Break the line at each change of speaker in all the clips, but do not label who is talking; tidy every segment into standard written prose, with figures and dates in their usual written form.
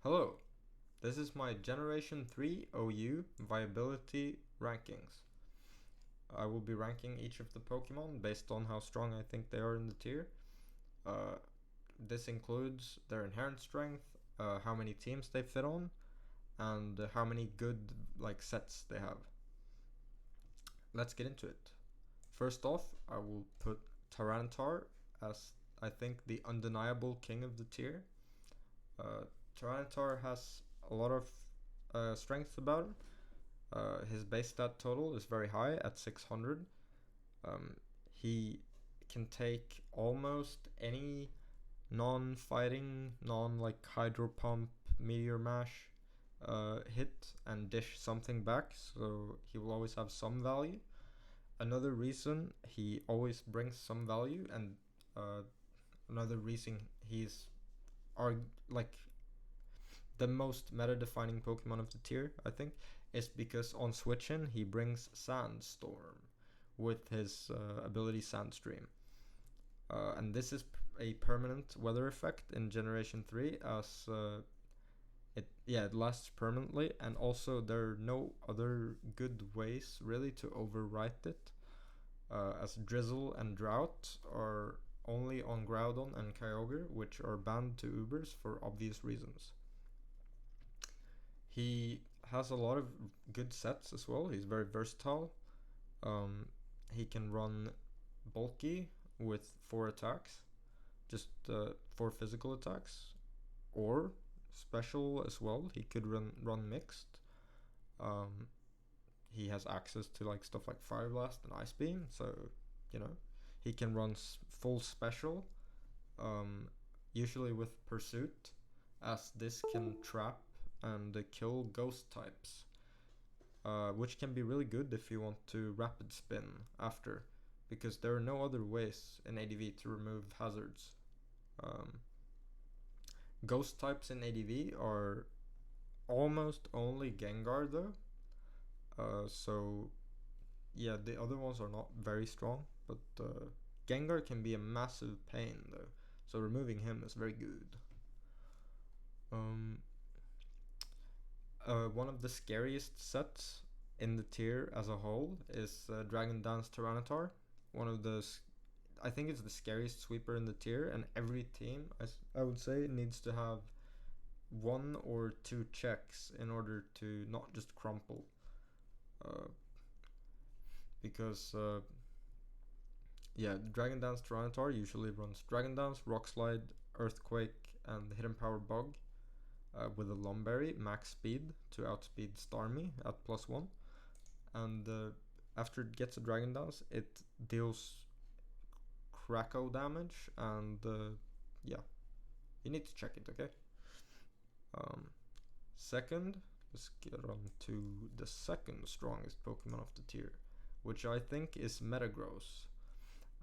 Hello, this is my Generation 3 OU viability rankings. I will be ranking each of the Pokemon based on how strong I think they are in the tier. Uh, this includes their inherent strength, how many teams they fit on, and how many good sets they have. Let's get into it. First off, I will put Tyranitar as I think the undeniable king of the tier. Uh, Tyranitar has a lot of strength about him. His base stat total is very high at 600. He can take almost any non-fighting, hydro pump, meteor mash hit and dish something back, so he will always have some value. Another reason he always brings some value, and another reason he's like the most meta-defining Pokemon of the tier, I think, is because on switch-in he brings Sandstorm with his ability Sandstream. And this is a permanent weather effect in Generation 3 as it lasts permanently, and also there are no other good ways really to overwrite it, as Drizzle and Drought are only on Groudon and Kyogre, which are banned to Ubers for obvious reasons. He has a lot of good sets as well. He's very versatile. He can run bulky with 4 attacks, just 4 physical attacks, or special as well. He could run mixed. He has access to stuff like Fire Blast and Ice Beam, so he can run full special, usually with Pursuit, as this can trap and kill ghost types, which can be really good if you want to rapid spin after, because there are no other ways in ADV to remove hazards. Ghost types in ADV are almost only Gengar though, so yeah, the other ones are not very strong, but Gengar can be a massive pain though, so removing him is very good. One of the scariest sets in the tier as a whole is Dragon Dance Tyranitar. I think it's the scariest sweeper in the tier, and every team, I would say, needs to have 1 or 2 checks in order to not just crumple. Because Dragon Dance Tyranitar usually runs Dragon Dance, Rock Slide, Earthquake, and Hidden Power Bug. With a Lumberry max speed to outspeed Stormy at +1, and after it gets a Dragon Dance, it deals Crackle damage, and you need to check it, okay? Second, let's get on to the second strongest Pokemon of the tier, which I think is Metagross.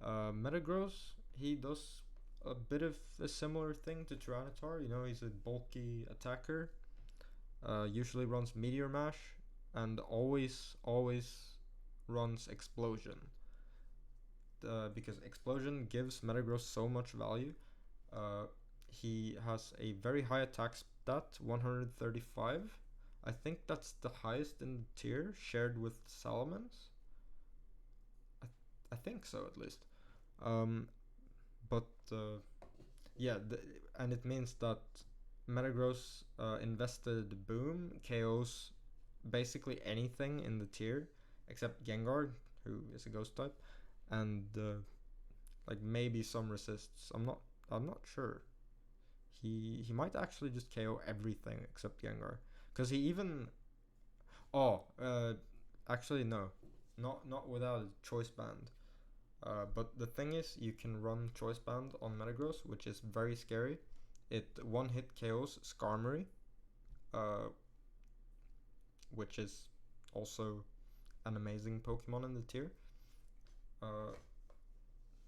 Metagross, he does a bit of a similar thing to Tyranitar. He's a bulky attacker, usually runs Meteor Mash, and always runs Explosion, because Explosion gives Metagross so much value. He has a very high attack stat, 135. I think that's the highest in the tier, shared with Salamence. I think so, at least. But and it means that Metagross invested Boom KOs basically anything in the tier except Gengar, who is a ghost type, and maybe some resists. I'm not sure. He might actually just KO everything except Gengar, because he even actually no, not without a choice band. But the thing is, you can run Choice Band on Metagross, which is very scary. It one-hit KOs Skarmory, which is also an amazing Pokemon in the tier.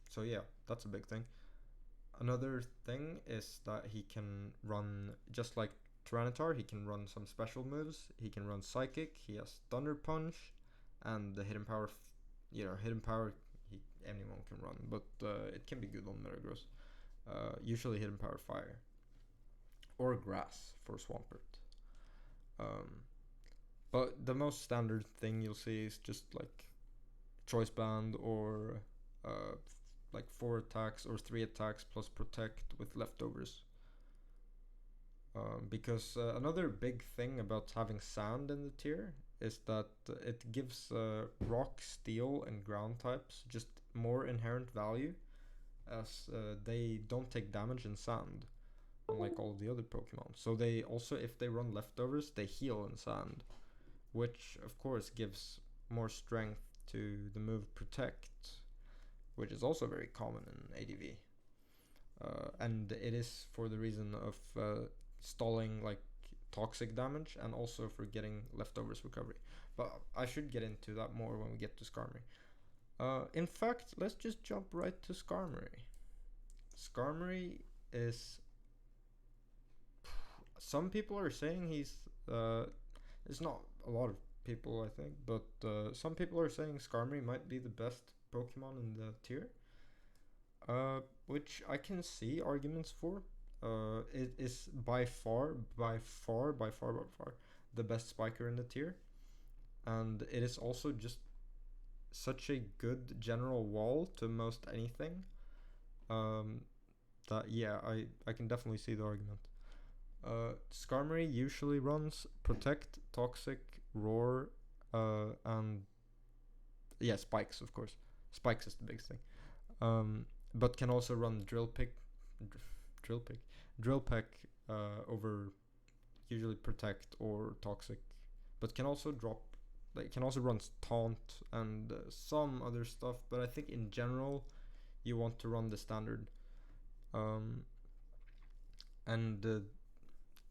So yeah, that's a big thing. Another thing is that he can run, just like Tyranitar, he can run some special moves. He can run Psychic, he has Thunder Punch, and the Hidden Power, Hidden Power anyone can run, but it can be good on Metagross. Usually Hidden Power Fire. or grass for Swampert. But the most standard thing you'll see is just like Choice Band or like 4 attacks or 3 attacks plus protect with leftovers. Because another big thing about having sand in the tier is that it gives rock, steel, and ground types just more inherent value, as they don't take damage in sand, unlike all the other Pokemon. So they also, if they run leftovers, they heal in sand, which of course gives more strength to the move Protect, which is also very common in ADV. And it is for the reason of stalling like toxic damage and also for getting leftovers recovery. But I should get into that more when we get to Skarmory. In fact, let's just jump right to Skarmory. Skarmory is... Some people are saying he's... it's not a lot of people, I think, but some people are saying Skarmory might be the best Pokemon in the tier. Which I can see arguments for. It is by far the best spiker in the tier, and it is also just such a good general wall to most anything. That yeah, I can definitely see the argument. Skarmory usually runs Protect, Toxic, Roar, and yeah, Spikes, of course. Spikes is the biggest thing. But can also run Drill Peck over usually Protect or Toxic, but can also drop, like can also run Taunt and some other stuff. But I think in general, you want to run the standard.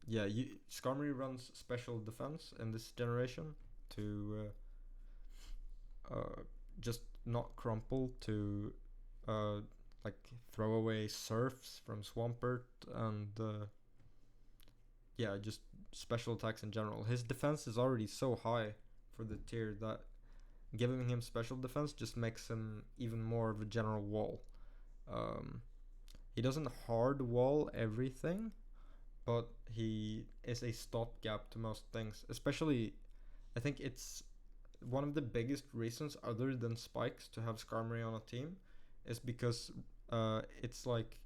Yeah, Skarmory runs Special Defense in this generation to just not crumple to like throw away Surfs from Swampert and yeah, just special attacks in general. His defense is already so high for the tier that giving him special defense just makes him even more of a general wall. He doesn't hard wall everything, but he is a stopgap to most things. Especially, I think it's one of the biggest reasons, other than Spikes, to have Skarmory on a team is because it's like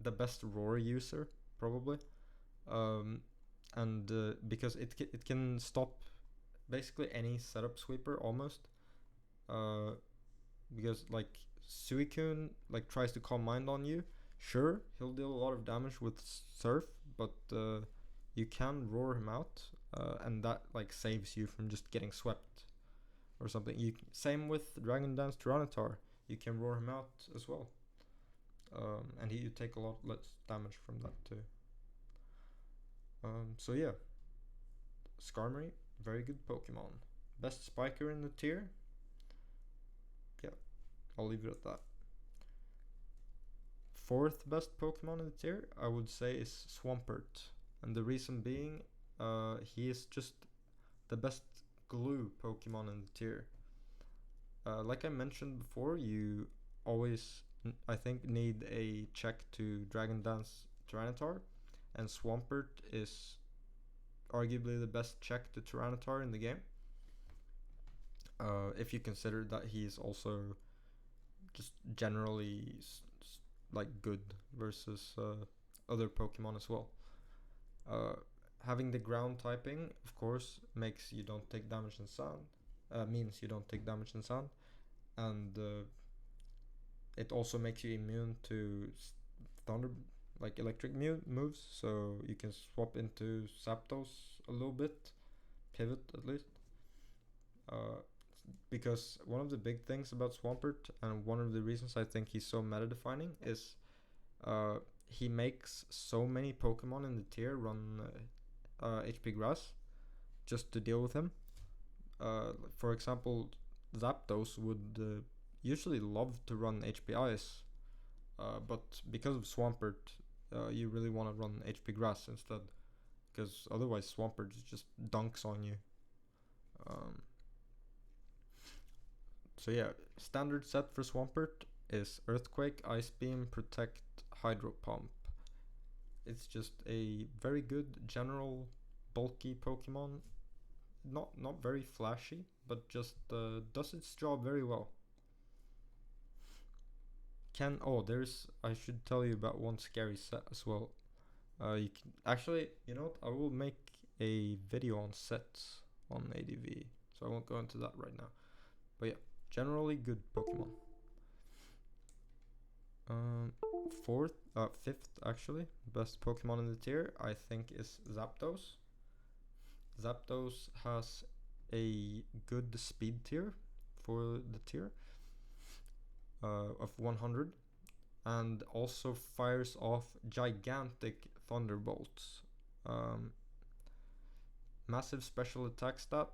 the best Roar user, probably. And because it can stop basically any setup sweeper almost. Because like Suicune like tries to Calm Mind on you. Sure, he'll deal a lot of damage with Surf, but you can roar him out, and that like saves you from just getting swept or something. Same with Dragon Dance Tyranitar. You can roar him out as well, and you take a lot less damage from that too. So yeah, Skarmory, very good Pokemon. Best spiker in the tier. Yeah, I'll leave it at that. Fourth best Pokemon in the tier, I would say, is Swampert. And the reason being, he is just the best glue Pokemon in the tier. Like I mentioned before, you always, I think, need a check to Dragon Dance Tyranitar. And Swampert is arguably the best check to Tyranitar in the game. If you consider that he's also just generally like good versus other Pokemon as well. Having the ground typing, of course, makes you don't take damage in sand. Means you don't take damage in sand, and it also makes you immune to thunder, like electric moves. So you can swap into Zapdos a little bit, pivot at least. Because one of the big things about Swampert, and one of the reasons I think he's so meta defining, is he makes so many Pokemon in the tier run HP Grass just to deal with him. For example, Zapdos would usually love to run HP Ice, but because of Swampert, you really want to run HP Grass instead, because otherwise Swampert just dunks on you. So yeah, standard set for Swampert is Earthquake, Ice Beam, Protect, Hydro Pump. it's just a very good general bulky Pokemon. Not very flashy, but just does its job very well. I should tell you about one scary set as well. You can actually, you know what? I will make a video on sets on ADV, so I won't go into that right now. But yeah, generally good Pokemon. Fifth actually, best Pokemon in the tier I think is Zapdos. Zapdos has a good speed tier for the tier of 100, and also fires off gigantic thunderbolts. Massive special attack stat,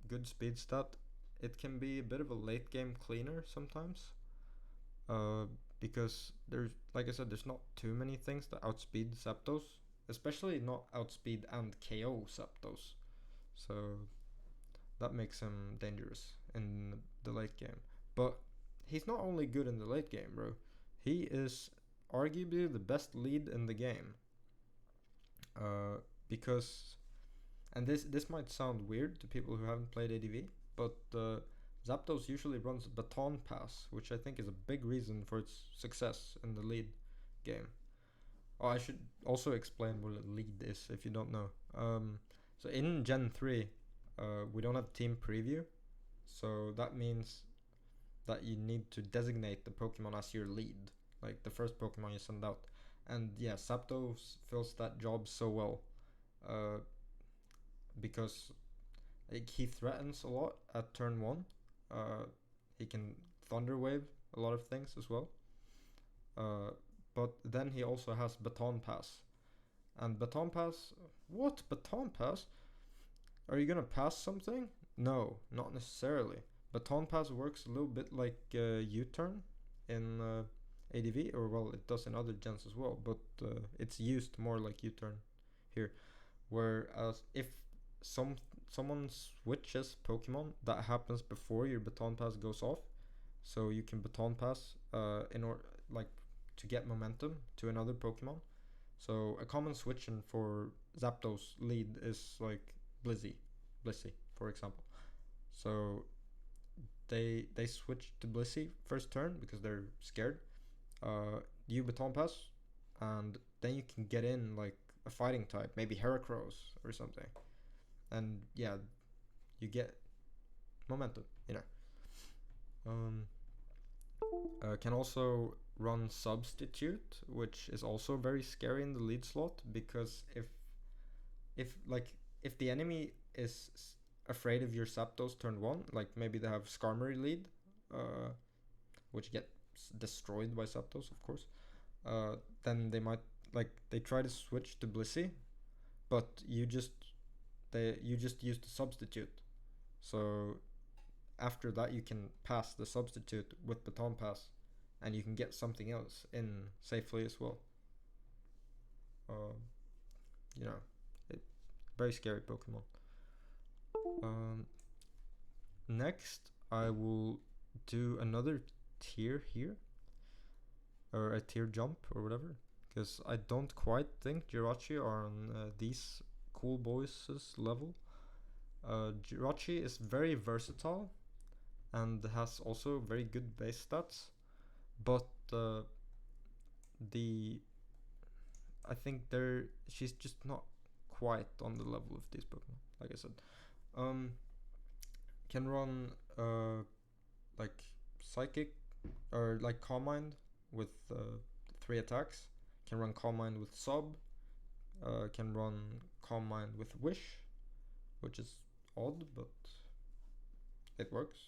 good speed stat. It can be a bit of a late game cleaner sometimes, because there's, like I said, there's not too many things that outspeed Zapdos, especially not outspeed and KO Zapdos. So that makes him dangerous in the late game. But he's not only good in the late game, bro. He is arguably the best lead in the game. Because, and this might sound weird to people who haven't played ADV, but Zapdos usually runs Baton Pass, which I think is a big reason for its success in the lead game. Oh, I should also explain what a lead is if you don't know. So in Gen 3, we don't have team preview, so that means that you need to designate the Pokemon as your lead, like the first Pokemon you send out. And yeah, Zapdos fills that job so well, because like, he threatens a lot at turn 1. He can Thunder Wave a lot of things as well. But then he also has Baton Pass. And Baton Pass... What? Baton Pass? Are you gonna pass something? No, not necessarily. Baton Pass works a little bit like U-turn in ADV, or well, it does in other gens as well, but it's used more like U-turn here. Whereas if someone switches Pokemon, that happens before your Baton Pass goes off, so you can Baton Pass in order, like, to get momentum to another Pokemon. So a common switching for Zapdos lead is like Blissey, for example. So they switch to Blissey first turn because they're scared. You Baton Pass, and then you can get in like a fighting type, maybe Heracross or something, and yeah, you get momentum, you know. Can also run Substitute, which is also very scary in the lead slot, because if the enemy is afraid of your Zapdos turn 1, like maybe they have Skarmory lead, which gets destroyed by Zapdos, of course, then they might, like, they try to switch to Blissey, but you just use the Substitute. So after that you can pass the Substitute with Baton Pass, and you can get something else in safely as well. You know, very scary Pokemon. Next, I will do another tier here, or a tier jump or whatever, because I don't quite think Jirachi are on these cool boys' level. Jirachi is very versatile and has also very good base stats, but I think she's just not quite on the level of these Pokemon. Like I said, can run like Psychic or like Calm Mind with 3 attacks. Can run Calm Mind with Sub. Can run Calm Mind with Wish, which is odd, but it works.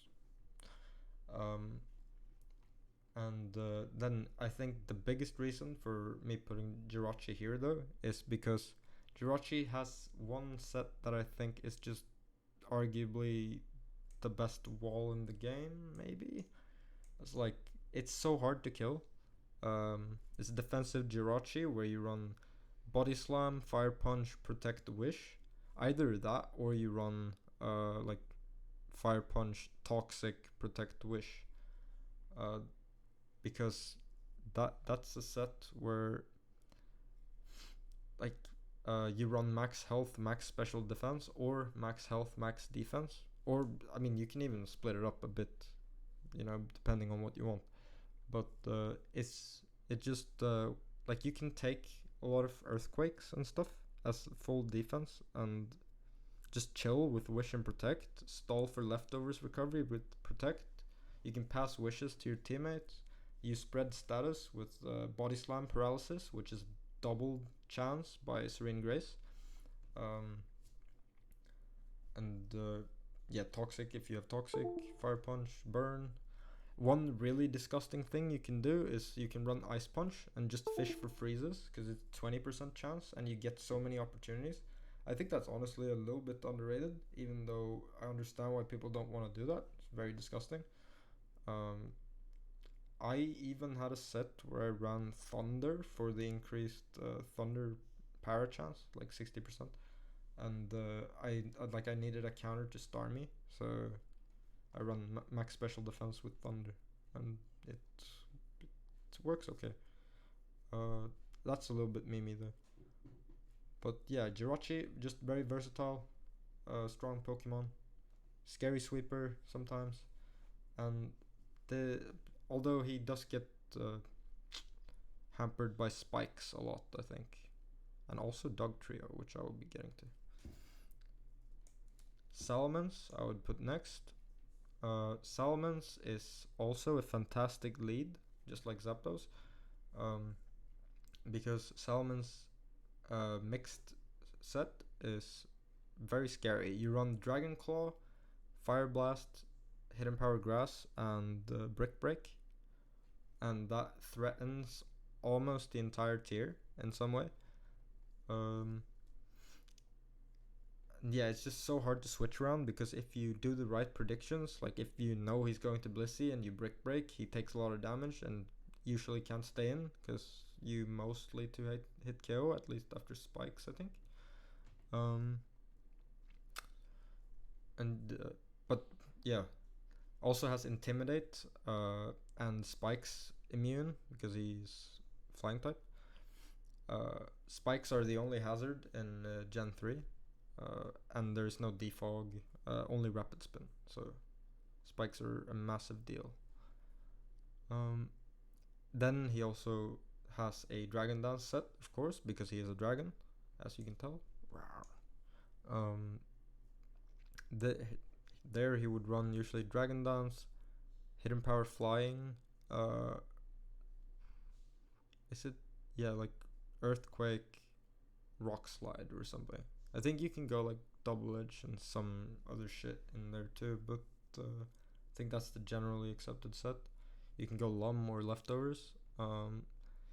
And then I think the biggest reason for me putting Jirachi here though is because Jirachi has one set that I think is just arguably the best wall in the game, maybe. It's like, it's so hard to kill. It's a defensive Jirachi where you run Body Slam, Fire Punch, Protect, Wish. Either that or you run like Fire Punch, Toxic, Protect, Wish. Because that's a set where like you run max health, max special defense, or max health, max defense, or I mean you can even split it up a bit, you know, depending on what you want. But it just like you can take a lot of earthquakes and stuff as full defense and just chill with wish and protect, stall for leftovers recovery with protect. You can pass wishes to your teammates. You spread status with body slam paralysis, which is double chance by Serene Grace. And yeah, toxic if you have toxic, fire punch, burn. One really disgusting thing you can do is you can run ice punch and just fish for freezes because it's 20% chance and you get so many opportunities. I think that's honestly a little bit underrated, even though I understand why people don't want to do that. It's very disgusting. I even had a set where I ran Thunder for the increased Thunder para chance, like 60%. And I needed a counter to Stormy, so I run max special defense with Thunder, and it works okay. That's a little bit memey though. But yeah, Jirachi, just very versatile, strong Pokemon, scary sweeper sometimes, and the although he does get hampered by spikes a lot, I think, and also Dog Trio, which I will be getting to. Salamence I would put next. Salamence is also a fantastic lead, just like Zapdos, because Salamence mixed set is very scary. You run Dragon Claw, Fire Blast, Hidden Power Grass, and Brick Break, and that threatens almost the entire tier in some way. Yeah, it's just so hard to switch around because if you do the right predictions, like if you know he's going to Blissey and you Brick Break, he takes a lot of damage and usually can't stay in because you mostly to hit KO, at least after spikes, I think. But yeah, also has Intimidate and Spikes immune because he's flying type. Spikes are the only hazard in Gen 3, and there's no defog, only rapid spin, so spikes are a massive deal. Then he also has a Dragon Dance set, of course, because he is a dragon, as you can tell. There he would run usually Dragon Dance, Hidden Power Flying, is it, yeah, like Earthquake, Rock Slide or something. I think you can go like Double Edge and some other shit in there too, but I think that's the generally accepted set. You can go Lum or Leftovers.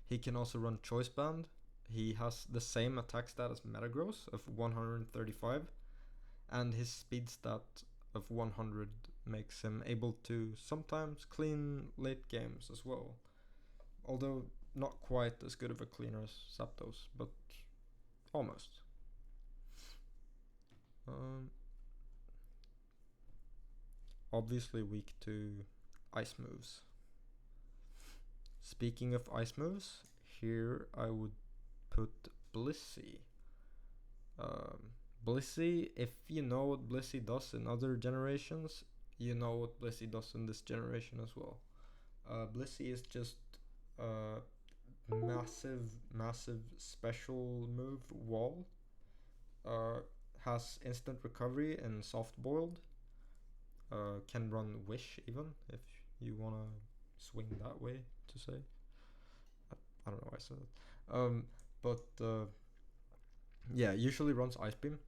He can also run Choice Band. He has the same attack stat as Metagross of 135, and his speed stat of 100 makes him able to sometimes clean late games as well. Although not quite as good of a cleaner as Zapdos, but almost. Obviously weak to ice moves. Speaking of ice moves, here I would put Blissey. Blissey, if you know what Blissey does in other generations, you know what Blissey does in this generation as well. Blissey is just massive special move wall. Has instant recovery and soft boiled. Can run wish even if you wanna swing that way to say. I don't know why I said that. But yeah, usually runs ice beam.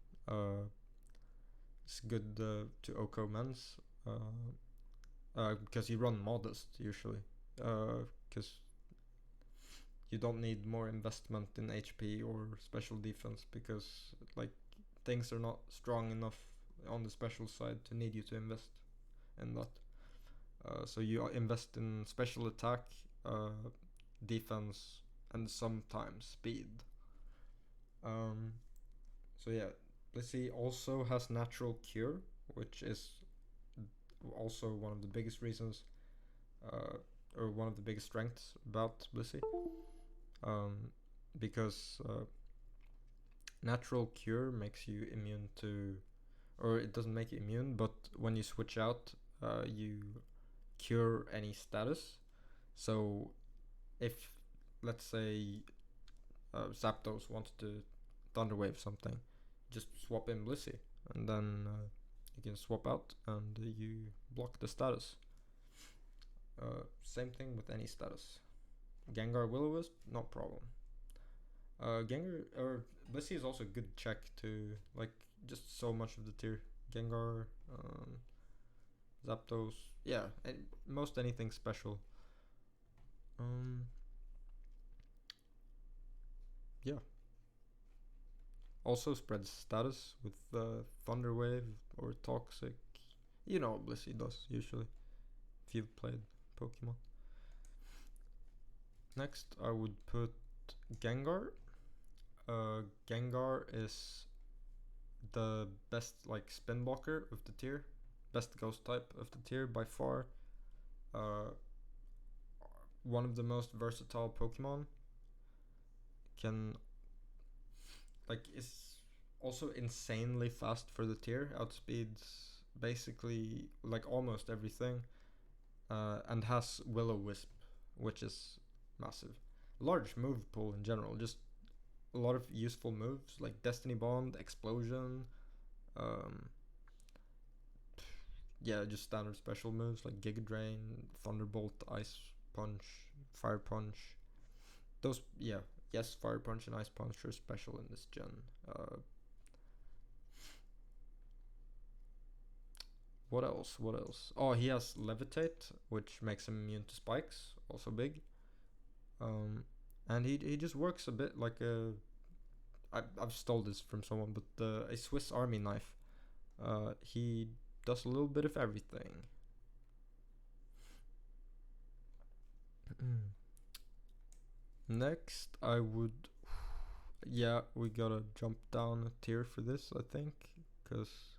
It's good to Oko Men's because you run modest usually. Because you don't need more investment in HP or special defense because like things are not strong enough on the special side to need you to invest in that. So you invest in special attack, defense, and sometimes speed. So yeah, Blissey also has natural cure, which is also one of the biggest reasons, or one of the biggest strengths about Blissey. Because Natural Cure makes you immune to, or it doesn't make you immune, but when you switch out, you cure any status. So if, let's say, Zapdos wants to Thunderwave something, just swap in Blissey, and then you can swap out and you block the status. Same thing with any status. Gengar Will-O-Wisp, no problem. Gengar or Blissey is also a good check to like just so much of the tier. Gengar, Zapdos, yeah, most anything special. Yeah. Also spreads status with Thunder Wave or Toxic. You know what Blissey does usually if you've played Pokemon. Next, I would put Gengar. Gengar is the best like spin blocker of the tier, best ghost type of the tier by far. One of the most versatile Pokemon. Can like is also insanely fast for the tier, outspeeds basically like almost everything, and has Will-O-Wisp, which is massive. Large move pool in general, just a lot of useful moves like Destiny Bond, Explosion, yeah, just standard special moves like Giga Drain, Thunderbolt, Ice Punch, Fire Punch. Those, yeah, yes, Fire Punch and Ice Punch are special in this gen. What else? What else? Oh, he has Levitate, which makes him immune to spikes, also big. And he just works a bit like a. I've stole this from someone, but a Swiss Army knife. He does a little bit of everything. Next, I would. Yeah, we gotta jump down a tier for this, I think, because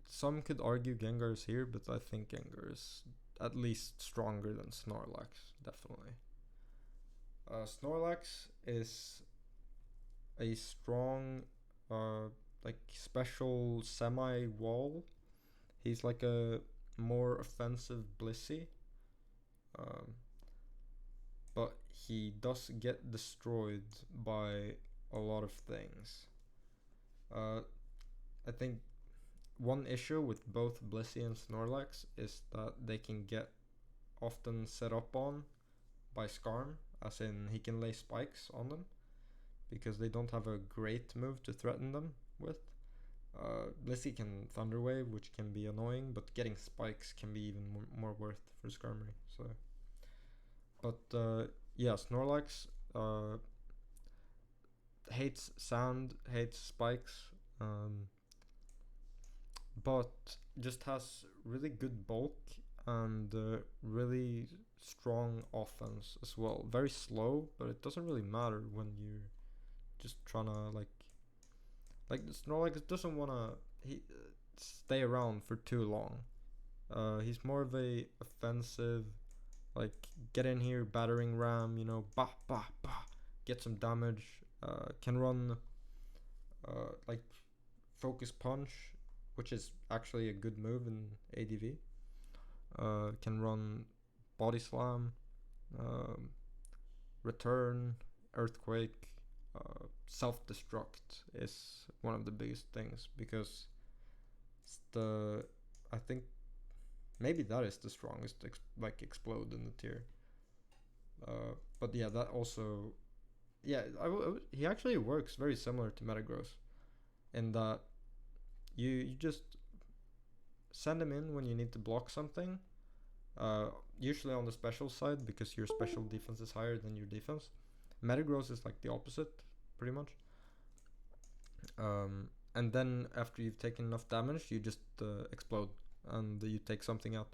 some could argue Gengar is here, but I think Gengar is at least stronger than Snorlax, definitely. Snorlax is a strong, like special semi-wall. He's like a more offensive Blissey, but he does get destroyed by a lot of things. I think one issue with both Blissey and Snorlax is that they can get often set up on by Skarm, as in he can lay spikes on them because they don't have a great move to threaten them with. Blissey can Thunder Wave, which can be annoying, but getting spikes can be even more worth for Skarmory. So, but yeah, Snorlax hates sand, hates spikes, but just has really good bulk and really strong offense as well. Very slow, but it doesn't really matter when you're just trying to like the Snorlax doesn't want to stay around for too long. He's more of a offensive, like get in here, battering ram, you know, bah bah bah, get some damage. Can run like focus punch, which is actually a good move in ADV. Can run body slam, return, earthquake. Self-destruct is one of the biggest things because it's I think maybe that is the strongest explode in the tier. But yeah, that also, yeah, he actually works very similar to Metagross in that you just send him in when you need to block something, usually on the special side because your special defense is higher than your defense. Metagross is like the opposite, pretty much. And then after you've taken enough damage, you just explode and you take something out.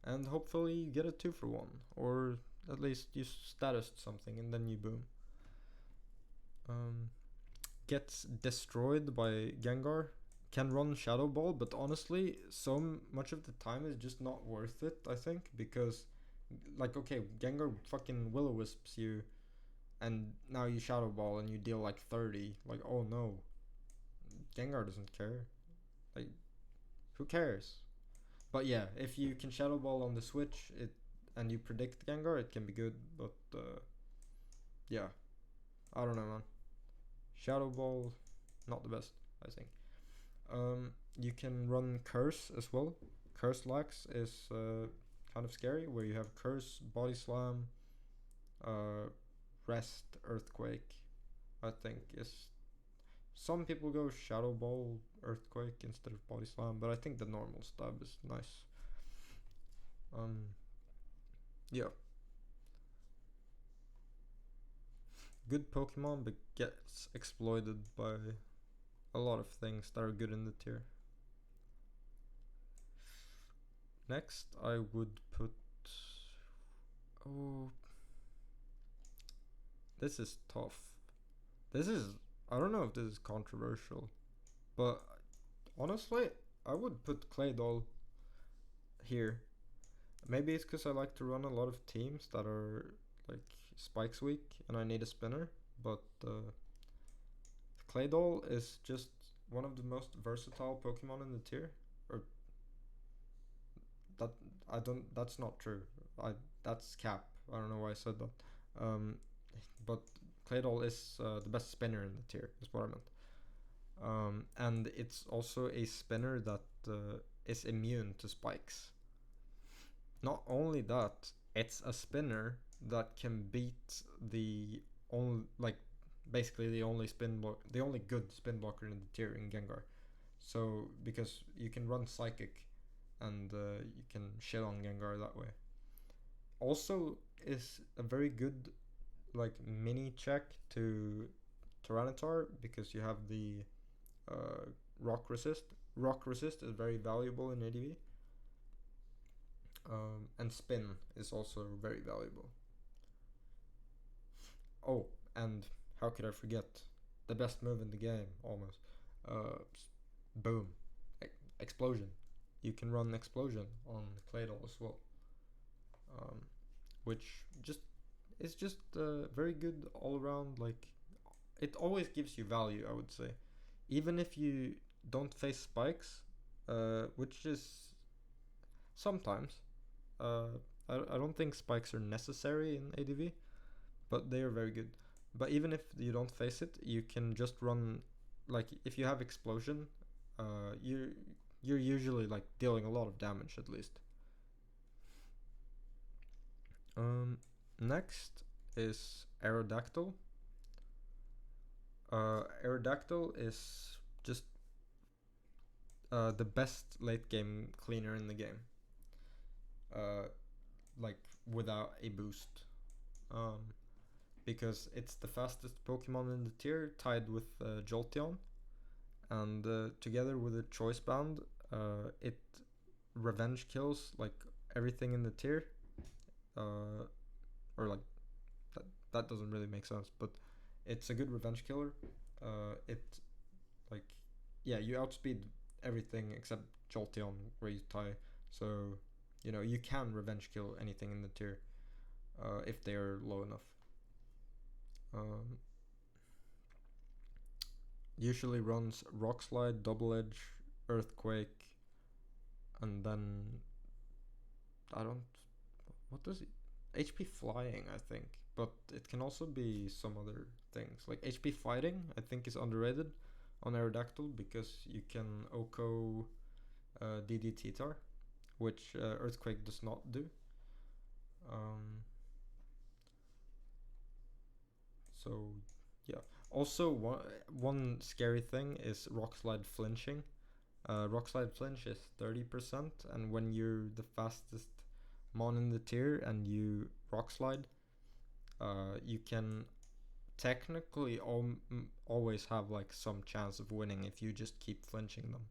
And hopefully you get a 2-for-1, or at least you status something and then you boom. Gets destroyed by Gengar. Can run Shadow Ball, but honestly, so much of the time is just not worth it, I think, because, like, okay, Gengar fucking Will-O-Wisps you, and now you Shadow Ball and you deal like 30. Like, oh no, Gengar doesn't care. Like, who cares? But yeah, if you can Shadow Ball on the Switch, and you predict Gengar, it can be good. But yeah, I don't know, man. Shadow Ball, not the best, I think. You can run Curse as well. Curse Lax is kind of scary, where you have Curse, Body Slam, Rest, Earthquake. I think is some people go Shadow Ball, Earthquake instead of Body Slam, but I think the normal stab is nice. Yeah. Good Pokemon, but gets exploited by a lot of things that are good in the tier. Next, I would put. Oh, this is tough. This is. I don't know if this is controversial, but honestly, I would put Claydol here. Maybe it's because I like to run a lot of teams that are like Spikes week and I need a spinner, but Claydol is just one of the most versatile Pokemon in the tier. Or that I don't. That's not true. That's cap. I don't know why I said that. But Claydol is the best spinner in the tier. Is what I meant. And it's also a spinner that is immune to spikes. Not only that, it's a spinner that can beat the only basically the only the only good spin blocker in the tier in Gengar. So because you can run Psychic, and you can shit on Gengar that way. Also, is a very good mini check to Tyranitar, because you have the rock resist. Rock resist is very valuable in ADV. And spin is also very valuable. Oh, and how could I forget the best move in the game? Almost. Boom, explosion. You can run explosion on Claydol as well, which is just very good all around. It always gives you value, I would say, even if you don't face spikes, which is sometimes. I don't think spikes are necessary in ADV, but they are very good. But even if you don't face it, you can just run, if you have explosion, you're usually dealing a lot of damage at least. Next is Aerodactyl. Aerodactyl is just the best late game cleaner in the game. Without a boost. Because it's the fastest Pokemon in the tier, tied with Jolteon. And together with a Choice Band, it revenge kills everything in the tier. That doesn't really make sense, but it's a good revenge killer. You outspeed everything except Jolteon where you tie. So, you can revenge kill anything in the tier if they are low enough. Usually runs Rock Slide, Double Edge, Earthquake, and then what does it? HP Flying, I think, but it can also be some other things. HP Fighting, I think, is underrated on Aerodactyl, because you can OHKO DDT-tar, which Earthquake does not do. So yeah. Also, one scary thing is Rock Slide flinching. Rock Slide flinch is 30%, and when you're the fastest mon in the tier and you Rock Slide, you can technically always have some chance of winning if you just keep flinching them.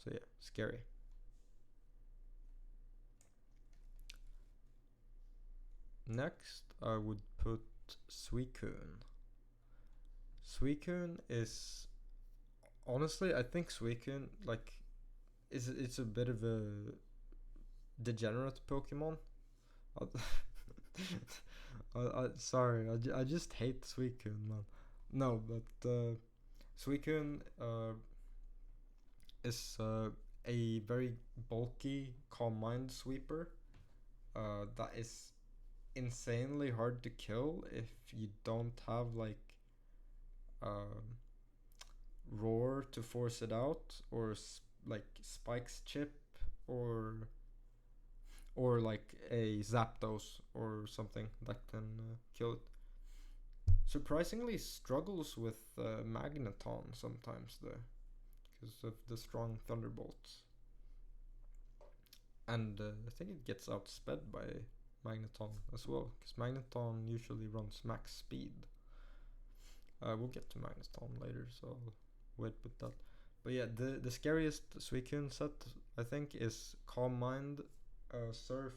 So yeah, scary. Next, I would put Suicune. Suicune is, honestly, I think Suicune it's a bit of a degenerate Pokemon. Sorry, I just hate Suicune, man. No, but Suicune is a very bulky Calm Mind sweeper that is insanely hard to kill if you don't have like uh, Roar to force it out, or like Spike's Chip, or like a Zapdos or something that can kill it. Surprisingly struggles with Magneton sometimes though, because of the strong thunderbolts. And I think it gets outsped by Magneton as well, because Magneton usually runs max speed. We'll get to Magneton later, so I'll wait with that. But yeah, the scariest Suicune set I think is Calm Mind, Surf,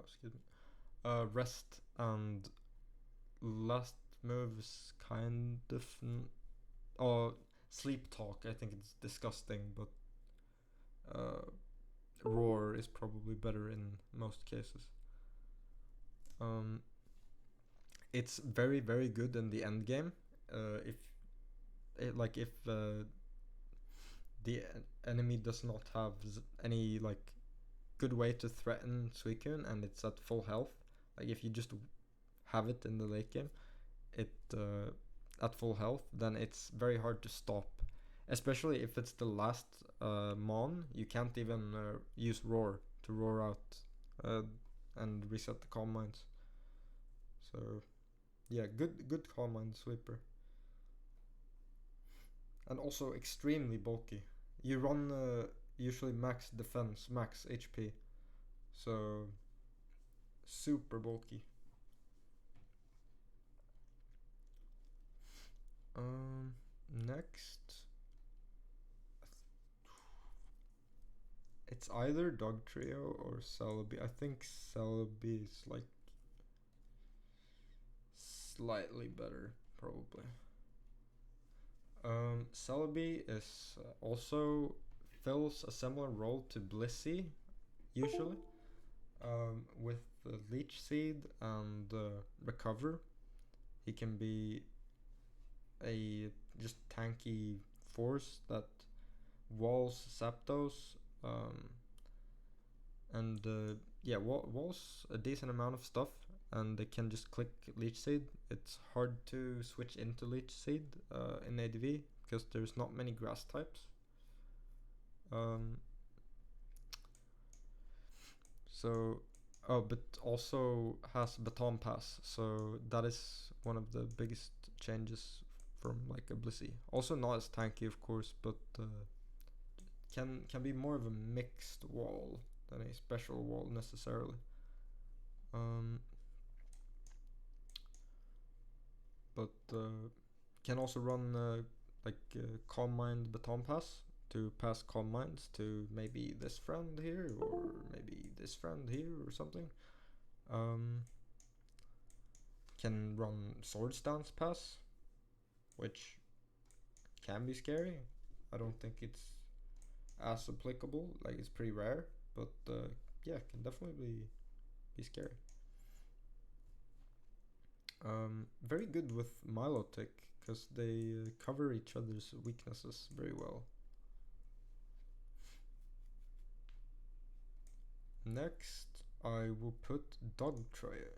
excuse me, Rest, and last moves kind of. Oh, Sleep Talk. I think it's disgusting, but Roar is probably better in most cases. It's very very good in the end game. If the enemy does not have any like good way to threaten Suicune and it's at full health, like if you just have it in the late game, it at full health, then it's very hard to stop. Especially if it's the last Mon, you can't even use Roar to roar out and reset the Calm Minds. So yeah, good Calm Mind sweeper. And also extremely bulky. You run usually max defense, max HP, so super bulky. Next, it's either Dog Trio or Celebi. I think Celebi is like slightly better, probably. Celebi is also fills a similar role to Blissey, usually, with the Leech Seed and Recover. He can be a just tanky force that walls Zapdos, and yeah, walls a decent amount of stuff, and they can just click Leech Seed. It's hard to switch into Leech Seed in ADV because there's not many grass types. So, oh, but also has Baton Pass, so that is one of the biggest changes from like a Blissey. Also not as tanky, of course, but can be more of a mixed wall than a special wall necessarily. But can also run Calm Mind Baton Pass to pass Calm Minds to maybe this friend here, or maybe this friend here, or something. Can run Sword Stance Pass, which can be scary. I don't think it's as applicable, like it's pretty rare, but yeah, can definitely be scary. Very good with Milotik, because they cover each other's weaknesses very well. Next, I will put Dog Trio.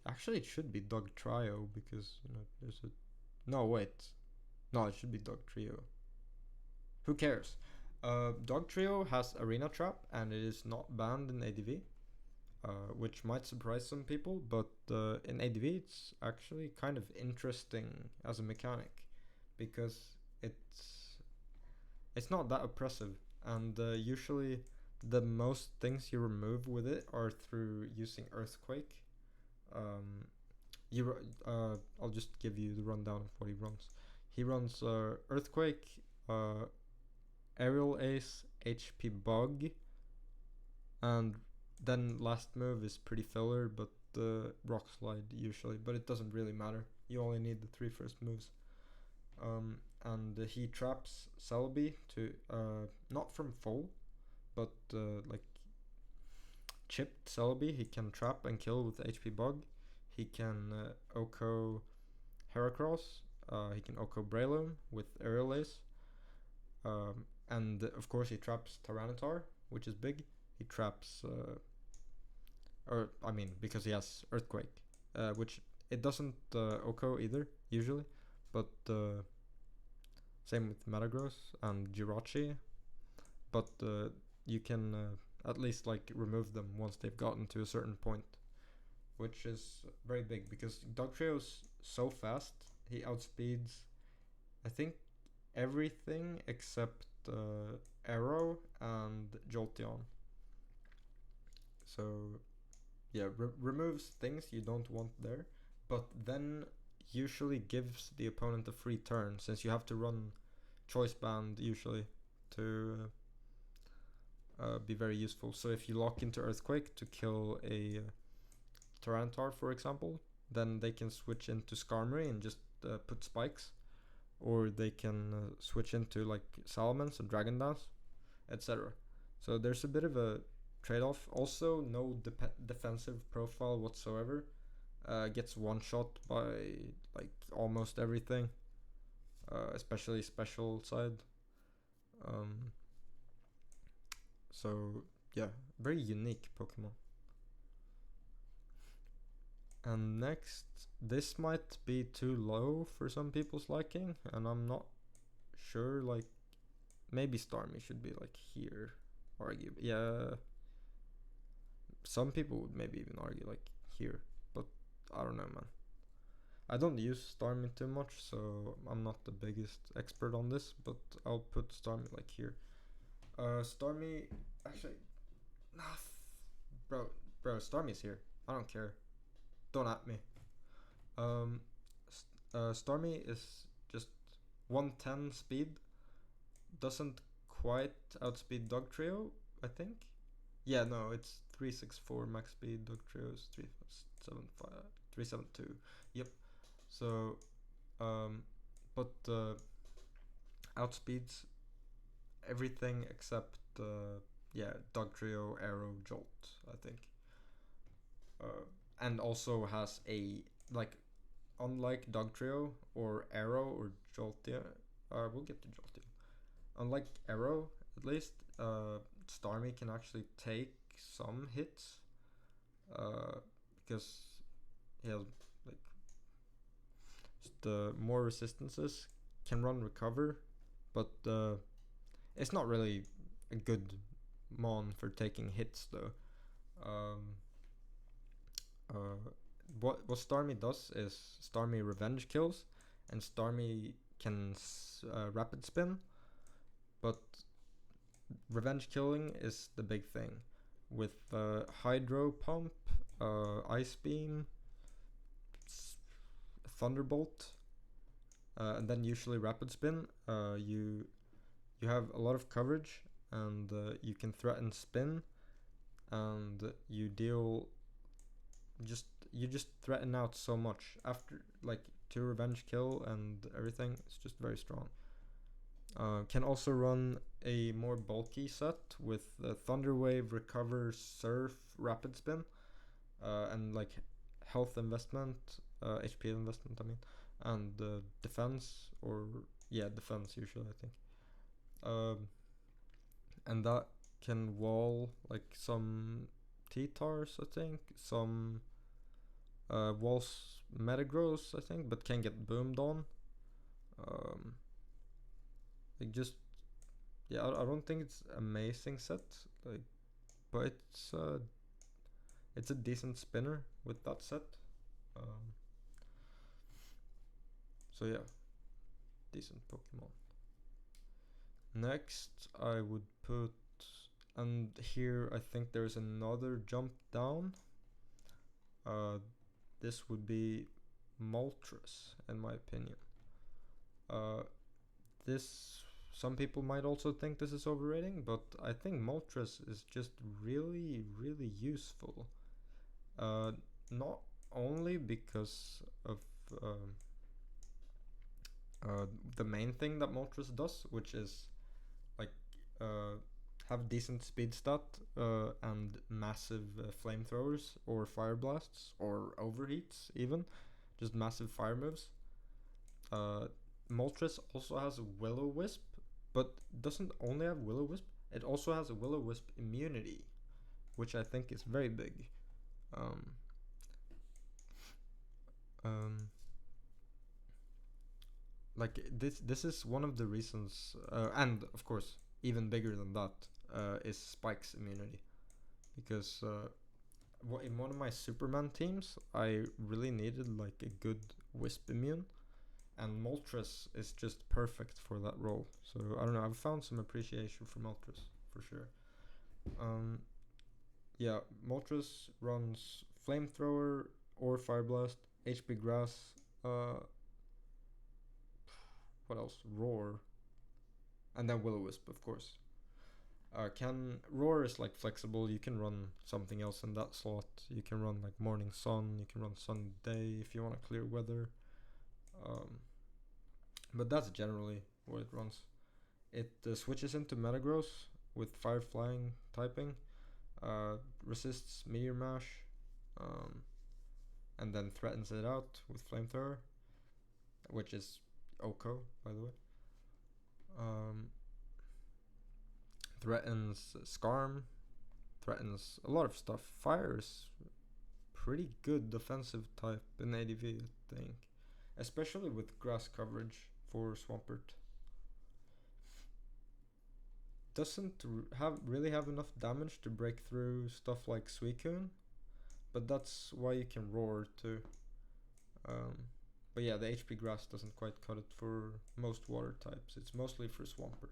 Actually, it should be Dog Trio, because there's a. No, wait. No, it should be Dog Trio. Who cares? Dog Trio has Arena Trap, and it is not banned in ADV, which might surprise some people, but in ADV it's actually kind of interesting as a mechanic, because it's not that oppressive, and usually the most things you remove with it are through using Earthquake. I'll just give you the rundown of what he runs. He runs Earthquake, Aerial Ace, HP Bug, and then last move is pretty filler, but Rock Slide usually, but it doesn't really matter. You only need the 3 first moves. And he traps Celebi to not from full, but like chipped Celebi, he can trap and kill with HP Bug. He can OHKO Heracross. He can OHKO Braylon with Aerial Ace. And of course he traps Tyranitar, which is big. He traps, because he has Earthquake, which it doesn't OHKO either, usually. But same with Metagross and Jirachi. But you can at least like remove them once they've gotten to a certain point, which is very big because Dugtrio's so fast. He outspeeds, I think, everything except Arrow and Jolteon. So yeah, removes things you don't want there, but then usually gives the opponent a free turn, since you have to run Choice Band usually to be very useful. So if you lock into Earthquake to kill a Tyranitar, for example, then they can switch into Skarmory and just put spikes, or they can switch into like Sollomon, so Dragon Dance, etc. So there's a bit of a trade-off. Also, no defensive profile whatsoever. Gets one shot by like almost everything, especially special side. So yeah, very unique Pokemon. And next, this might be too low for some people's liking, and I'm not sure. Like, maybe Stormy should be like here. Argue, yeah. Some people would maybe even argue like here, but I don't know, man. I don't use Stormy too much, so I'm not the biggest expert on this, but I'll put Stormy like here. Stormy, actually, nah, bro, Stormy's here. I don't care. Don't at me. Stormy is just 110 speed. Doesn't quite outspeed Dugtrio, I think. Yeah, no, it's 364 max speed. Dugtrio is 372. Yep. So, but outspeeds everything except Dugtrio, Arrow, Jolt, I think. And also has a, like, unlike Dugtrio or Arrow or Jolteon, we'll get to Jolteon. Unlike Arrow, at least, Stormy can actually take some hits, because he has like the more resistances, can run recover, but it's not really a good mon for taking hits though. What Stormy does is Stormy revenge kills, and Stormy can rapid spin, but revenge killing is the big thing. With Hydro Pump, Ice Beam, Thunderbolt, and then usually rapid spin, you have a lot of coverage, and you can threaten spin, and you just threaten out so much after like 2 revenge kill and everything. It's just very strong. Can also run a more bulky set with Thunder Wave, Recover, Surf, Rapid Spin, and like health investment, HP investment, I mean, and defense, or defense usually, I think. And that can wall like some T-Tars, I think, some walls Metagross, I think, but can get boomed on. Like just I don't think it's amazing set, like, but it's a decent spinner with that set. So yeah, decent Pokemon. Next, I would put, and here I think there's another jump down. This would be Moltres, in my opinion. Some people might also think this is overrating, but I think Moltres is just really, really useful. Not only because of the main thing that Moltres does, which is like have decent speed stat and massive flamethrowers or fire blasts or overheats even, just massive fire moves. Moltres also has Will-O-Wisp, but doesn't only have Will-O-Wisp. It also has a Will-O-Wisp immunity, which I think is very big. Um, um, like this is one of the reasons, and of course even bigger than that is Spike's immunity, because in one of my Superman teams I really needed like a good Wisp immune, and Moltres is just perfect for that role. So I don't know, I've found some appreciation for Moltres for sure. Yeah, Moltres runs Flamethrower or Fire Blast, HP Grass, what else? Roar, and then Will-O-Wisp, of course. Can Roar is like flexible. You can run something else in that slot. You can run like Morning Sun. You can run Sunny Day if you want a clear weather. But that's generally what it runs. It switches into Metagross with Fire Flying typing. Resists Meteor Mash. And then threatens it out with Flamethrower, which is Oko, by the way. Threatens Skarm, threatens a lot of stuff. Fire is pretty good defensive type in ADV, I think, especially with grass coverage for Swampert. Doesn't really have enough damage to break through stuff like Suicune, but that's why you can Roar too. But yeah, the HP grass doesn't quite cut it for most water types. It's mostly for Swampert.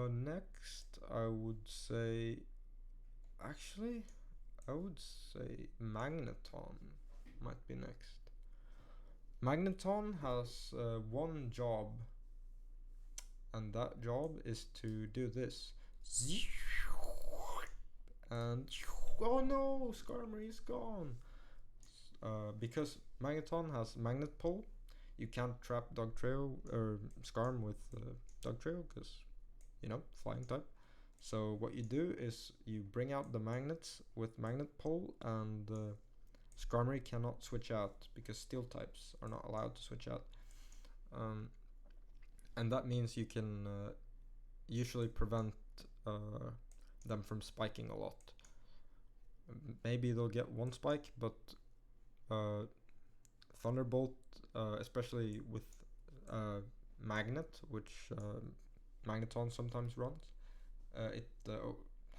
Next, I would say Magneton might be next. Magneton has one job, and that job is to do this. And oh no, Skarmory is gone. Because Magneton has Magnet Pull, you can't trap Dugtrio or Skarm with Dugtrio because, you know, flying type. So what you do is you bring out the magnets with Magnet Pull, and Skarmory cannot switch out because steel types are not allowed to switch out. And that means you can usually prevent them from spiking a lot. Maybe they'll get one spike, but Thunderbolt, especially with Magnet, which Magneton sometimes runs, it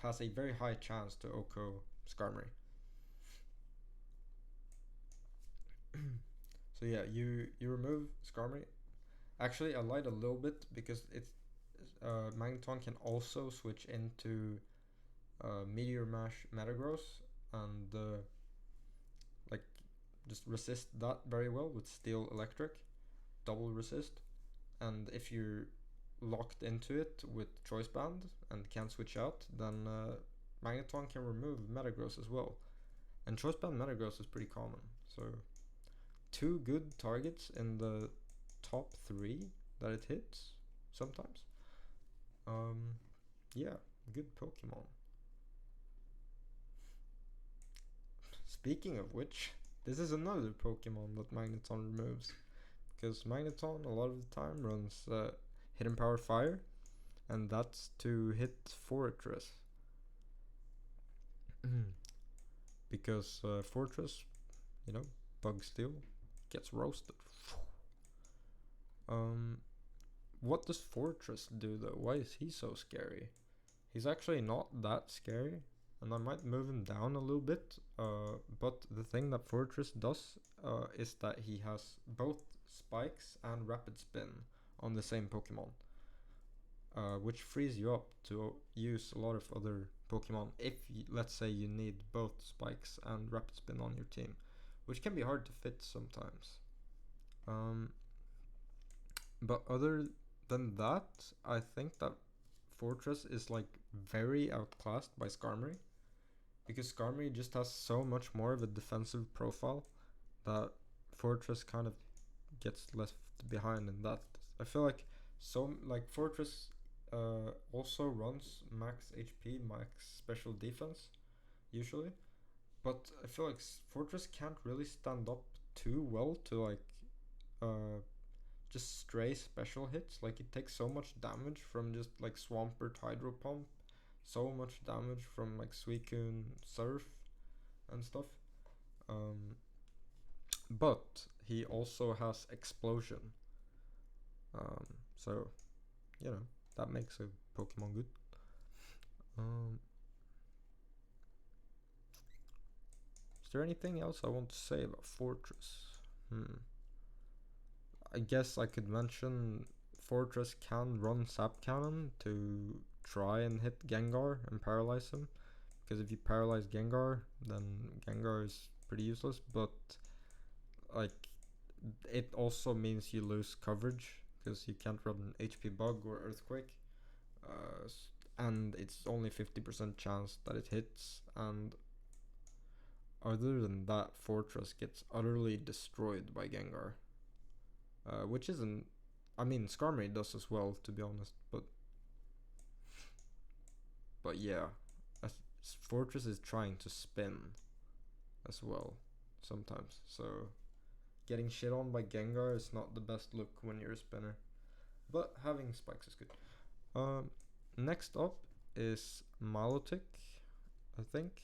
has a very high chance to Oko Skarmory. So yeah, you remove Skarmory. Actually, I lied a little bit because it's Magneton can also switch into Meteor Mash Metagross and like just resist that very well with Steel Electric, double resist. And if you're locked into it with Choice Band and can't switch out, then Magneton can remove Metagross as well. And Choice Band Metagross is pretty common. So 2 good targets in the top 3 that it hits sometimes. Yeah, good Pokemon. Speaking of which, this is another Pokemon that Magneton removes, because Magneton a lot of the time runs Hidden Power Fire, and that's to hit Fortress. Because Fortress, you know, Bug Steel, gets roasted. What does Fortress do though? Why is he so scary? He's actually not that scary, and I might move him down a little bit. But the thing that Fortress does is that he has both Spikes and Rapid Spin on the same Pokemon, which frees you up to use a lot of other Pokemon if let's say you need both Spikes and Rapid Spin on your team, which can be hard to fit sometimes. But other than that, I think that Fortress is like very outclassed by Skarmory, because Skarmory just has so much more of a defensive profile that Fortress kind of gets left behind in that. I feel like Fortress also runs max HP, max special defense, usually. But I feel like Fortress can't really stand up too well to like uh just stray special hits. Like it takes so much damage from just like Swampert Hydro Pump, so much damage from like Suicune Surf and stuff. Um, but he also has Explosion. So you know that makes a Pokemon good. Um, is there anything else I want to say about Fortress? I guess I could mention Fortress can run Sap Cannon to try and hit Gengar and paralyze him. Because if you paralyze Gengar, then Gengar is pretty useless. But like, it also means you lose coverage because you can't run HP Bug or Earthquake. And it's only 50% chance that it hits. And other than that, Fortress gets utterly destroyed by Gengar. Which isn't. I mean, Skarmory does as well, to be honest. But yeah, Fortress is trying to spin as well sometimes. So getting shit on by Gengar is not the best look when you're a spinner. But having spikes is good. Next up is Milotik, I think.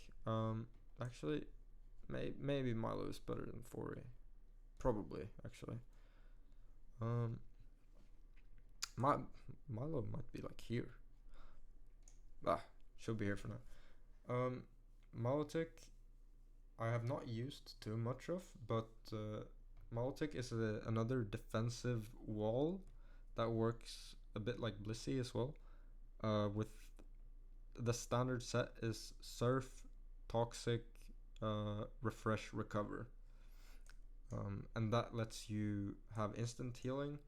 Actually, maybe Milo is better than Fori. Probably, actually. Milo might be like here. She'll be here for now. Milotik, I have not used too much of, but Milotik is another defensive wall that works a bit like Blissey as well. With the standard set is Surf, Toxic, Refresh, Recover. And that lets you have instant healing,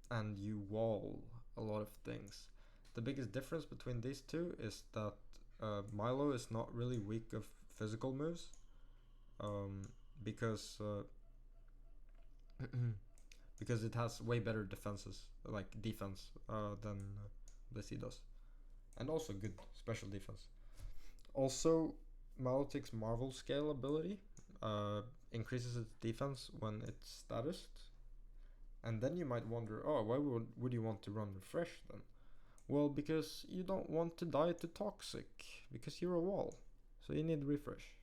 and you wall a lot of things. The biggest difference between these two is that Milo is not really weak of physical moves, because because it has way better defenses, like defense, than Blissey does, and also good special defense. Also, Milotik's Marvel Scale ability increases its defense when it's statused. And then you might wonder, oh, why would you want to run Refresh then? Well, because you don't want to die to Toxic, because you're a wall, so you need Refresh.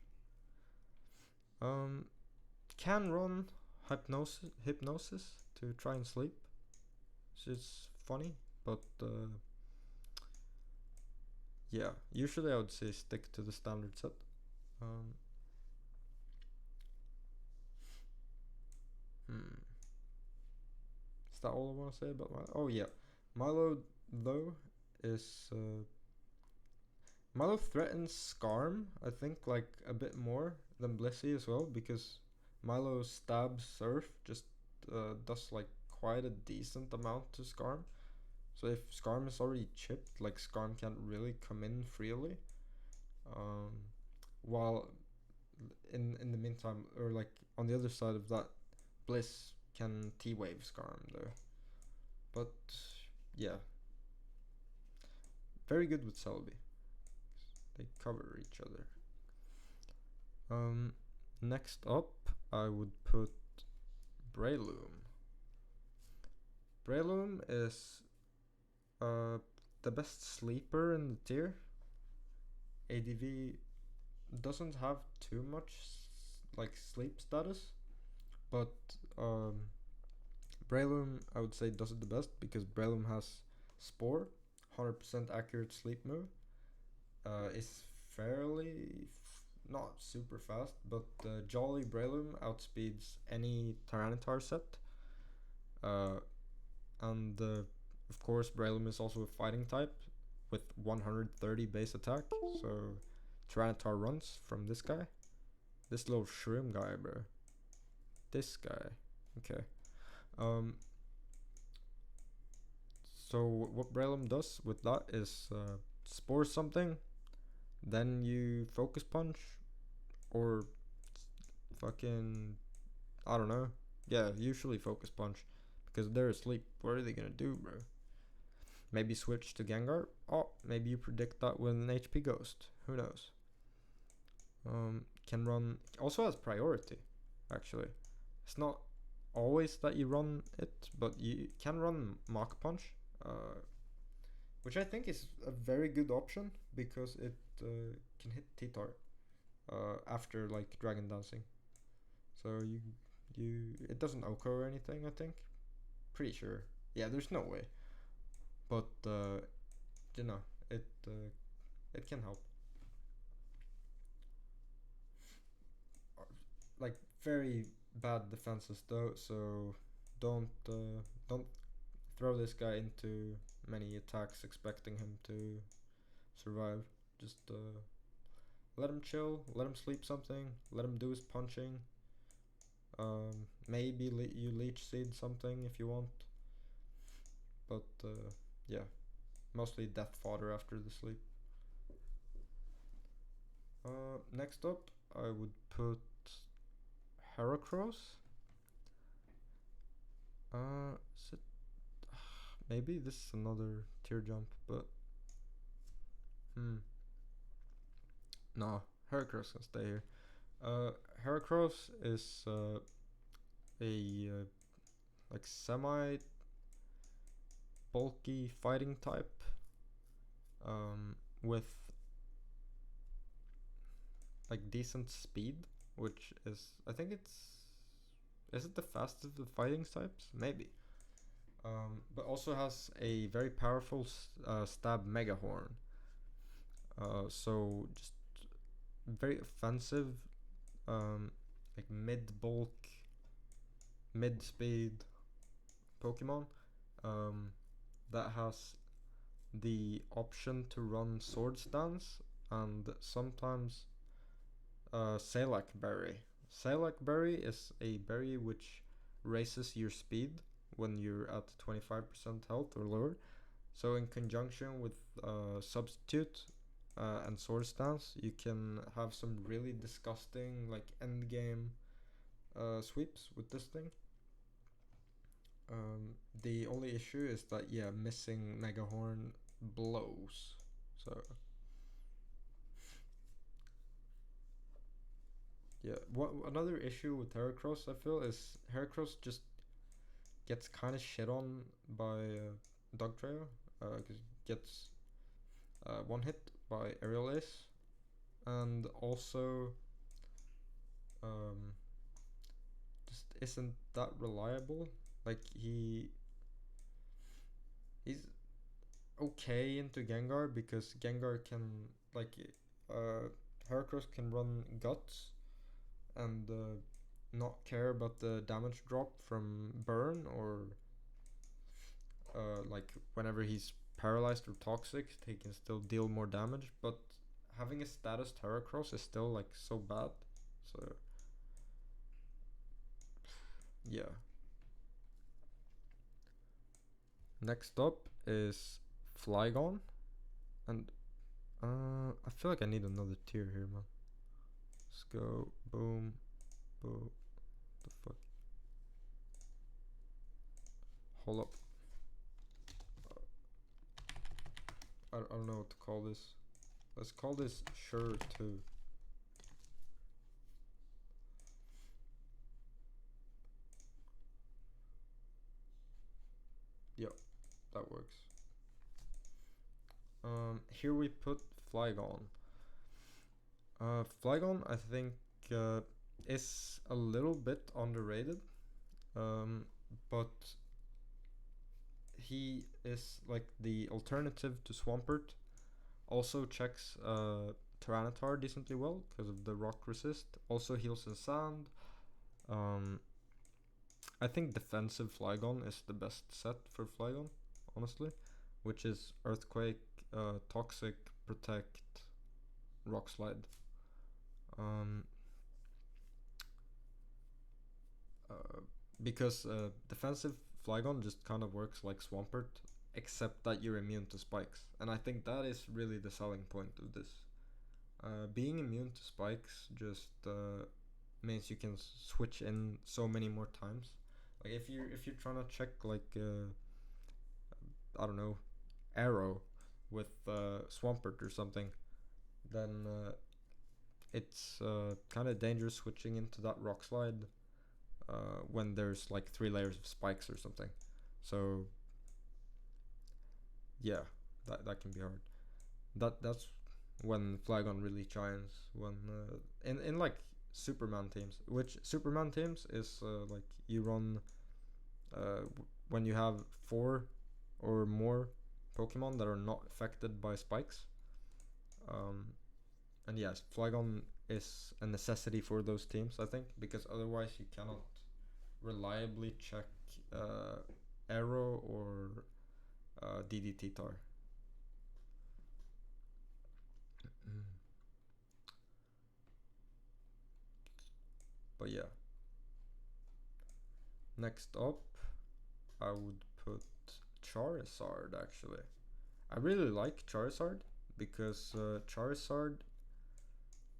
Can run Hypnosis to try and sleep, which is funny, but yeah, usually I would say stick to the standard set. Is that all I want to say about Milo? Oh yeah, Milo though is Milo threatens Skarm, I think, like a bit more than Blissey as well, because Milo stabs Surf just does like quite a decent amount to Skarm. So if Skarm is already chipped, like Skarm can't really come in freely. While in the meantime, or like on the other side of that, Bliss can T-Wave Skarm though. But yeah, very good with Celebi. They cover each other. Next up, I would put Braylon. Braylon is the best sleeper in the tier. ADV doesn't have too much like sleep status, but Braylon I would say does it the best because Braylon has Spore, 100% accurate sleep move. Is fairly not super fast, but Jolly Braylon outspeeds any Tyranitar set. And of course, Braylon is also a fighting type with 130 base attack, so Tyranitar runs from this guy. This little shroom guy, bro. This guy. Okay. So what Braylon does with that is spore something, then you focus punch, or fucking, I don't know. Yeah, usually focus punch, because they're asleep. What are they gonna do, bro? Maybe switch to Gengar. Oh, maybe you predict that with an HP Ghost. Who knows? Can run. Also has priority, actually. It's not always that you run it, but you can run Mach Punch, which I think is a very good option because it can hit T-Tar after like Dragon Dancing. So it doesn't OHKO or anything, I think. Pretty sure. Yeah, there's no way. But you know, it can help. Like very bad defenses though, so don't throw this guy into many attacks expecting him to survive. Just let him chill, let him sleep something, let him do his punching. Maybe you leech seed something if you want, but yeah, mostly death fodder after the sleep. Next up, I would put Heracross. Is it? Maybe this is another tier jump, but no, Heracross can stay here. Heracross is a like semi bulky fighting type with like decent speed, which is, I think is it the fastest of the fighting types? Maybe. But also has a very powerful stab Mega Horn. So just very offensive, like mid bulk, mid speed Pokemon that has the option to run Swords Dance and sometimes Salak Berry. Salak Berry is a berry which raises your speed when you're at 25% health or lower. So in conjunction with Substitute and Swords Dance, you can have some really disgusting like end game sweeps with this thing. The only issue is that missing Mega Horn blows. So yeah, what another issue with Heracross I feel is Heracross just gets kind of shit on by Dugtrio because it gets one hit by Aerial Ace, and also just isn't that reliable. Like he's okay into Gengar because Gengar can like Heracross can run Guts and not care about the damage drop from burn or like whenever he's paralyzed or toxic he can still deal more damage, but having a status Heracross is still like so bad. So yeah. Next up is Flygon, and I feel like I need another tier here, man. Let's go boom, boom. The fuck? Hold up. I don't know what to call this. Let's call this Sure 2. Yep, that works. Here we put Flygon. Flygon, I think, is a little bit underrated, but he is like the alternative to Swampert. Also checks Tyranitar decently well because of the rock resist. Also heals in sand. I think defensive Flygon is the best set for Flygon, honestly, which is Earthquake, Toxic, Protect, Rock Slide. Because defensive Flygon just kind of works like Swampert, except that you're immune to spikes, and I think that is really the selling point of this. Being immune to spikes just means you can switch in so many more times. Like if you're trying to check like I don't know, Arrow with Swampert or something, then it's kind of dangerous switching into that rock slide when there's like 3 layers of spikes or something. So yeah, that can be hard. That's when Flygon really shines. When in like Superman teams, which Superman teams is like you run when you have 4 or more Pokemon that are not affected by spikes. And yes, Flygon is a necessity for those teams, I think, because otherwise you cannot reliably check Arrow or DDT Tar. But yeah. Next up, I would put Charizard actually. I really like Charizard because Charizard,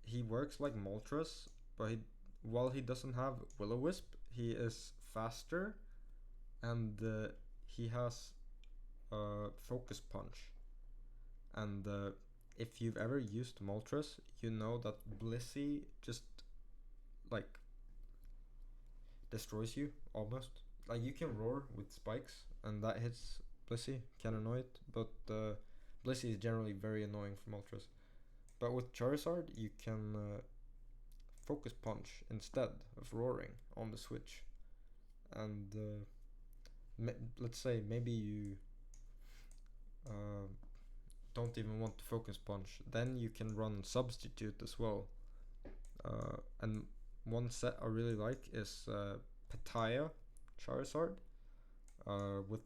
he works like Moltres, but while he doesn't have Will-O-Wisp, he is faster and he has Focus Punch. And if you've ever used Moltres, you know that Blissey just like destroys you almost. Like you can roar with spikes and that hits Blissey, can annoy it, but Blissey is generally very annoying for Moltres. But with Charizard, you can Focus Punch instead of roaring on the switch. And let's say maybe you don't even want to Focus Punch, then you can run Substitute as well. And one set I really like is Pataya Charizard with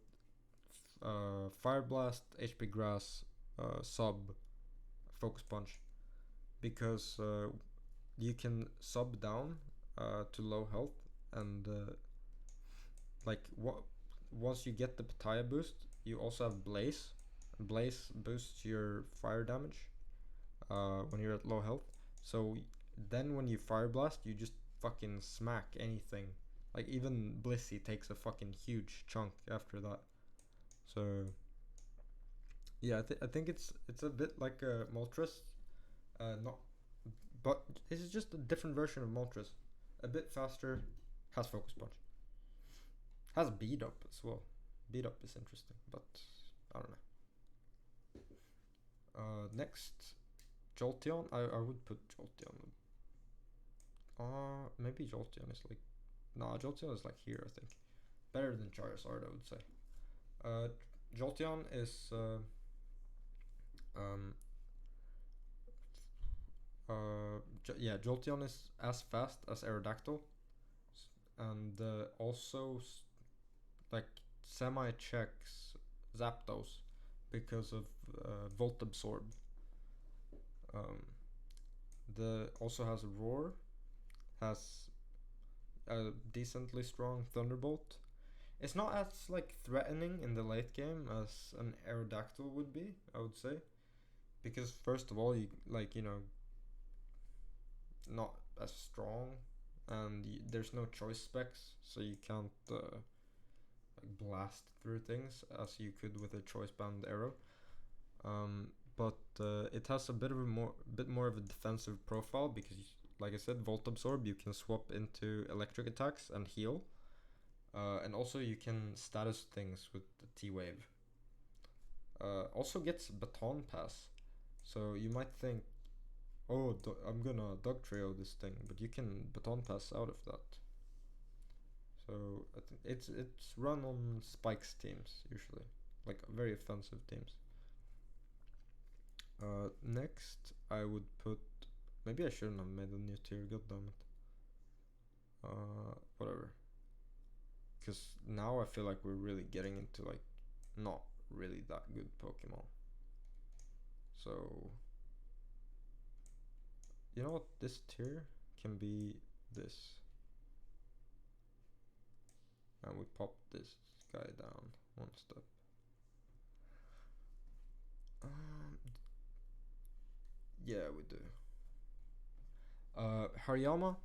Fire Blast, HP Grass, Sub, Focus Punch, because you can sub down to low health, and like once you get the Pataya boost, you also have Blaze. Blaze boosts your fire damage when you're at low health. So then when you Fire Blast, you just fucking smack anything. Like even Blissey takes a fucking huge chunk after that. So yeah, I think it's a bit like a Moltres, not, but this is just a different version of Moltres. A bit faster, has Focus Punch, has Beat Up as well. Beat Up is interesting, but I don't know. Next, Jolteon. I would put Jolteon. Maybe Jolteon is like, nah, Jolteon is like here, I think. Better than Charizard, I would say. Jolteon is yeah, Jolteon is as fast as Aerodactyl, and also like semi checks Zapdos because of Volt Absorb. The also has Roar, has a decently strong Thunderbolt. It's not as like threatening in the late game as an Aerodactyl would be, I would say, because first of all, you not as strong, and there's no choice specs, so you can't like blast through things as you could with a choice band arrow. But it has a bit more of a defensive profile because, like I said, Volt Absorb, you can swap into electric attacks and heal. And also you can status things with the T-Wave. Also gets Baton Pass. So you might think, oh, I'm gonna Dug Trio this thing, but you can Baton Pass out of that. So I think it's run on Spike's teams usually, like very offensive teams. Next, I would put. Maybe I shouldn't have made a new tier. God damn it. Whatever. Because now I feel like we're really getting into like not really that good Pokemon. So you know what? This tier can be this, and we pop this guy down one step. Yeah, we do. Hariyama.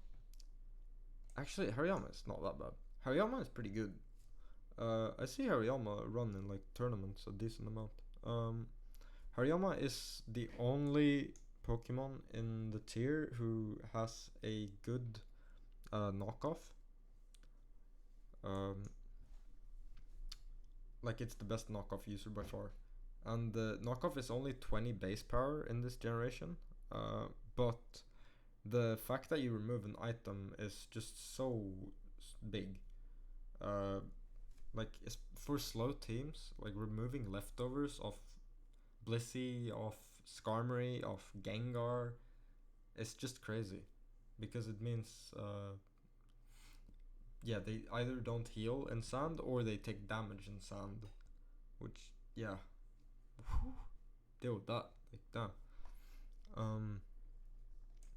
Actually, Hariyama is not that bad. Hariyama is pretty good. I see Hariyama run in like tournaments a decent amount. Hariyama is the only Pokemon in the tier who has a good knockoff. Like it's the best knockoff user by far. And the knockoff is only 20 base power in this generation. But the fact that you remove an item is just so big. Like for slow teams, like removing leftovers of Blissey, of Skarmory, of Gengar, it's just crazy, because it means yeah, they either don't heal in sand or they take damage in sand, which yeah, deal with that, like that.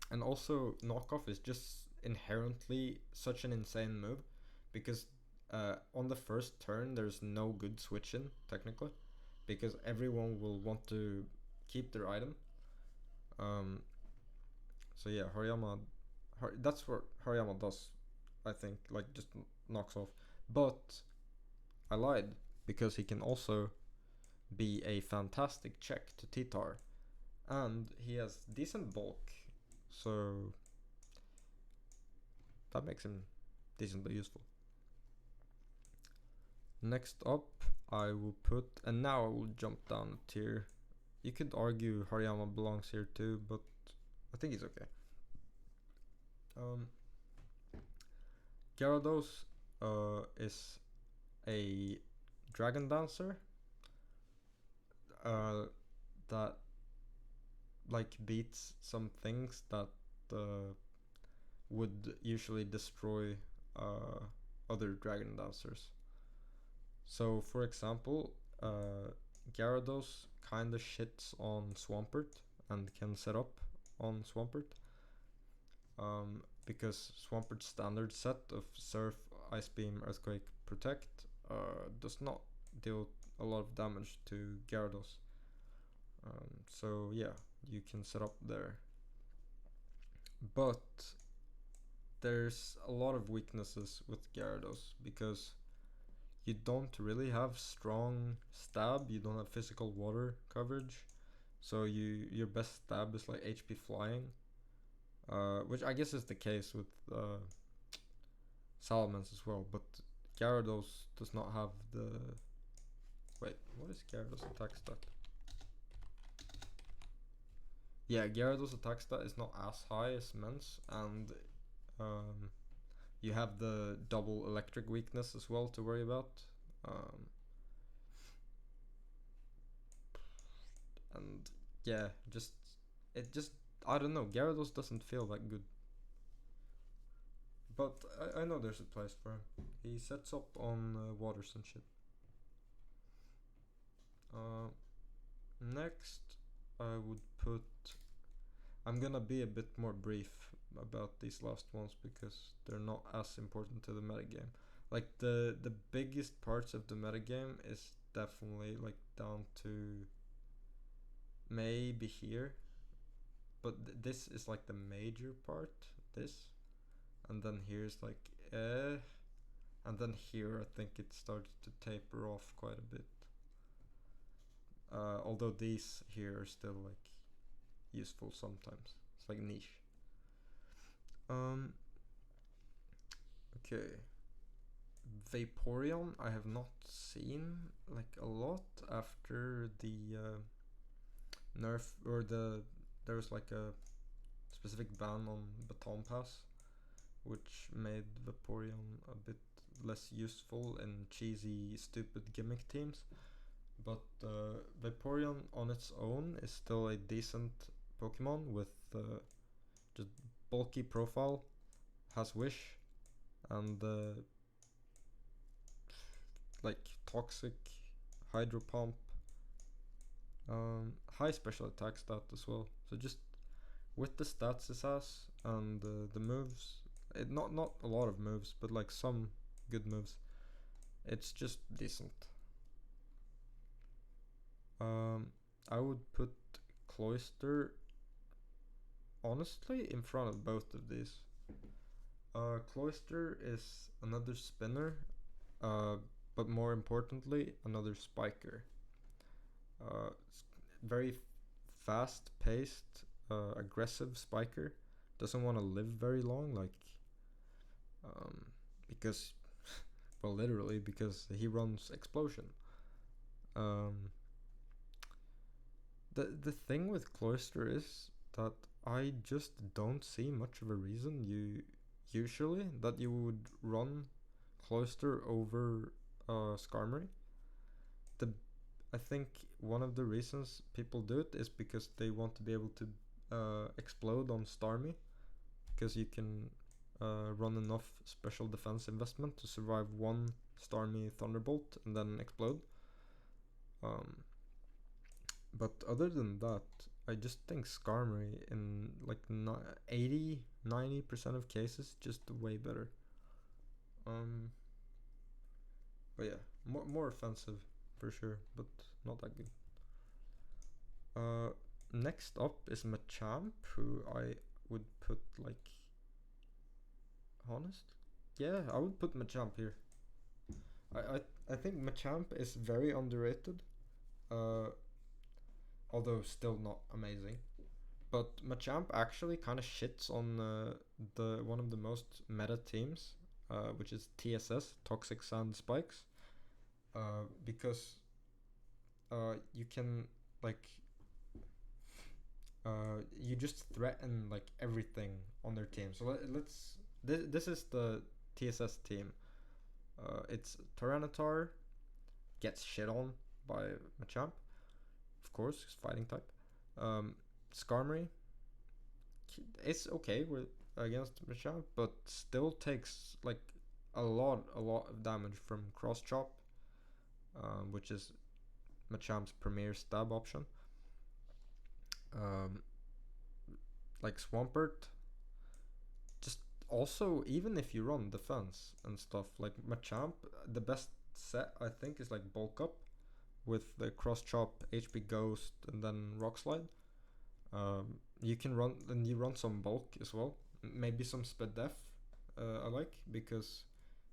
And also knockoff is just inherently such an insane move, because on the first turn there's no good switch in technically, because everyone will want to keep their item. So yeah, that's what Hariyama does, I think, like just knocks off. But I lied, because he can also be a fantastic check to T-Tar, and he has decent bulk, so that makes him decently useful. Next up, I will put, and now I will jump down a tier. You could argue Hariyama belongs here too, but I think he's okay. Gyarados is a Dragon Dancer that like beats some things that would usually destroy other Dragon Dancers. So, for example, Gyarados kinda shits on Swampert and can set up on Swampert, because Swampert's standard set of Surf, Ice Beam, Earthquake, Protect does not deal a lot of damage to Gyarados. So yeah, you can set up there. But there's a lot of weaknesses with Gyarados, because you don't really have strong stab, you don't have physical water coverage, so your best stab is like HP flying, which I guess is the case with Salamence as well, but Gyarados does not have the... Wait, what is Gyarados attack stat? Yeah, Gyarados attack stat is not as high as Mence, and you have the double electric weakness as well to worry about. And yeah, I don't know, Gyarados doesn't feel that good. But I know there's a place for him. He sets up on waters and shit. Next, I would put... I'm gonna be a bit more brief about these last ones, because they're not as important to the metagame. Like the biggest parts of the metagame is definitely like down to maybe here, but this is like the major part, this, and then here's like and then here I think it started to taper off quite a bit, although these here are still like useful sometimes. It's like niche. Okay, Vaporeon I have not seen like a lot after the nerf, or there was like a specific ban on Baton Pass, which made Vaporeon a bit less useful in cheesy, stupid gimmick teams. But Vaporeon on its own is still a decent Pokemon with just bulky profile, has Wish, and like toxic, Hydro Pump, high special attack stat as well. So just with the stats it has and the moves, not a lot of moves, but like some good moves, it's just decent. I would put Cloyster honestly in front of both of these. Cloyster is another spinner, but more importantly another spiker. Very fast-paced, aggressive spiker. Doesn't want to live very long, like because, well, literally because he runs explosion. Um, the thing with Cloyster is that I just don't see much of a reason usually that you would run Cloyster over Skarmory. The I think one of the reasons people do it is because they want to be able to explode on Stormy, because you can run enough special defense investment to survive one Stormy Thunderbolt and then explode. But other than that, I just think Skarmory in like 80-90% of cases just way better. But yeah, more offensive for sure, but not that good. Next up is Machamp, who I would put like honest. Yeah, I would put Machamp here. I think Machamp is very underrated. Although still not amazing. But Machamp actually kind of shits on the one of the most meta teams, which is TSS, Toxic Sand Spikes, because you can like you just threaten like everything on their team. So let's this is the TSS team. It's Tyranitar gets shit on by Machamp, of course, he's fighting type. Skarmory, it's okay with against Machamp, but still takes like a lot of damage from Cross Chop, which is Machamp's premier stab option. Like Swampert, just also even if you run defense and stuff like Machamp, the best set I think is like Bulk Up with the Cross Chop, HP Ghost, and then Rock Slide. You can run and you run some bulk as well. Maybe some Sped Def. I like because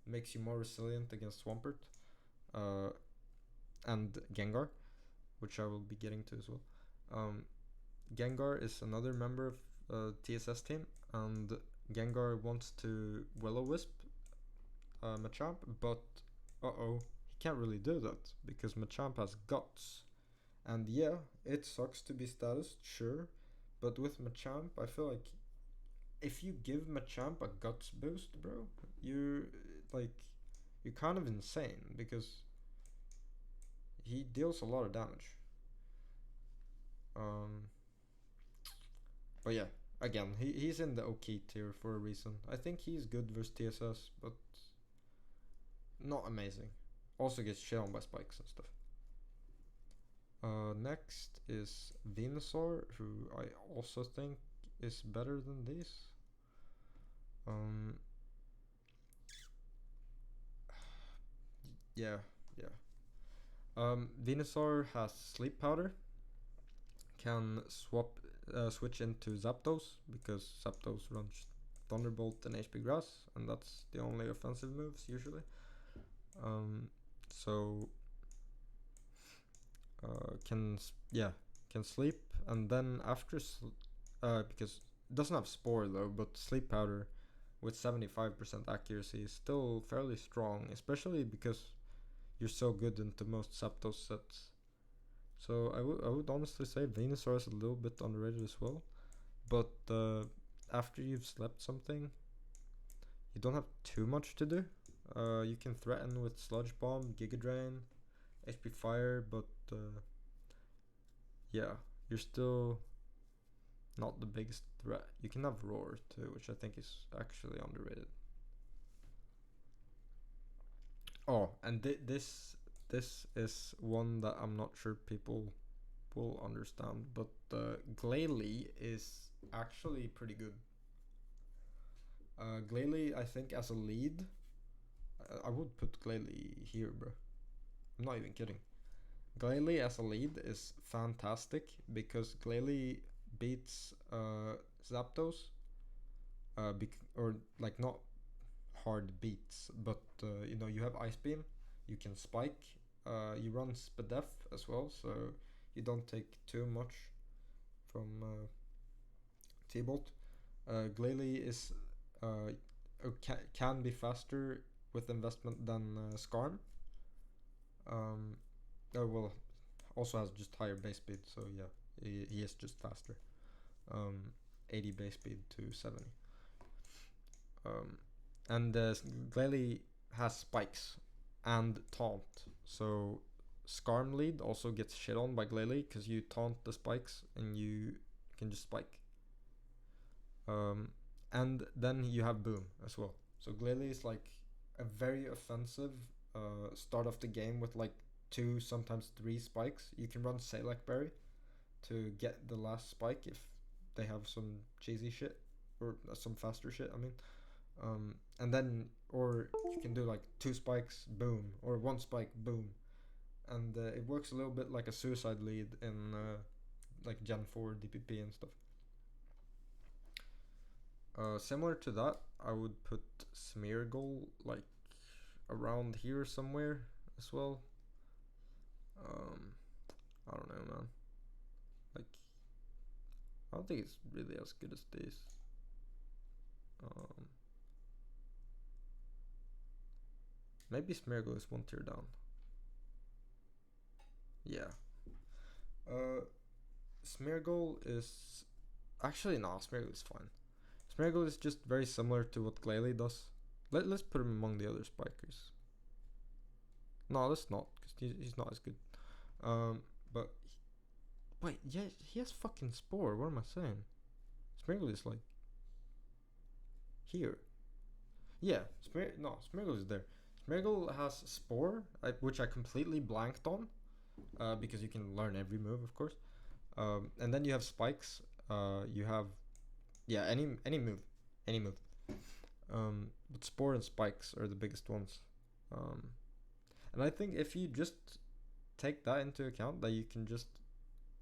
it makes you more resilient against Swampert, and Gengar, which I will be getting to as well. Gengar is another member of TSS team, and Gengar wants to Will-O-Wisp Machamp, but he can't really do that because Machamp has Guts. And yeah, it sucks to be status, sure, but with Machamp, I feel like if you give Machamp a Guts boost, bro, you're kind of insane because he deals a lot of damage. But yeah, again, he's in the OK tier for a reason. I think he's good versus TSS, but not amazing. Also gets shit on by spikes and stuff. Next is Venusaur, who I also think is better than these. Yeah. Venusaur has Sleep Powder. Can switch into Zapdos because Zapdos runs Thunderbolt and HP Grass, and that's the only offensive moves usually. So can sleep, and then after because it doesn't have Spore though, but Sleep Powder with 75% accuracy is still fairly strong, especially because you're so good into most Zapdos sets. So I would honestly say Venusaur is a little bit underrated as well, but after you've slept something, you don't have too much to do. You can threaten with Sludge Bomb, Giga Drain, HP Fire, but yeah, you're still not the biggest threat. You can have Roar too, which I think is actually underrated. Oh, and this is one that I'm not sure people will understand, but Glalie is actually pretty good. Glalie, I think as a lead, I would put Glalie here, bro. I'm not even kidding. Glalie as a lead is fantastic because Glalie beats Zapdos, or like not hard beats, but you have Ice Beam, you can Spike, you run Spadef as well, so you don't take too much from T-Bolt. Glalie is can be faster with investment than Skarm. Oh well, also has just higher base speed, so yeah, he is just faster. 80 base speed to 70. And Glalie has spikes and taunt, so Skarm lead also gets shit on by Glalie because you taunt the spikes and you can just spike. And then you have Boom as well. So Glalie is like a very offensive start of the game with like 2, sometimes 3 spikes. You can run Select Berry to get the last spike if they have some cheesy shit or some faster shit. I mean, and then or you can do like 2 spikes, boom, or 1 spike, boom, and it works a little bit like a suicide lead in like Gen 4 DPP and stuff. Similar to that, I would put Smeargle like around here somewhere as well. I don't know, man. Like, I don't think it's really as good as this. Maybe Smeargle is 1 tier down. Yeah. Smeargle is actually no. Smeargle is fine. Smeargle is just very similar to what Glalie does. Let's put him among the other spikers. No, let's not, because he's not as good. But wait, yeah, he has fucking Spore. What am I saying? Smeargle is like here. Yeah, Smeargle is there. Smeargle has Spore, which I completely blanked on, because you can learn every move, of course. And then you have spikes. You have any move. But Spore and spikes are the biggest ones. And I think if you just take that into account, that you can just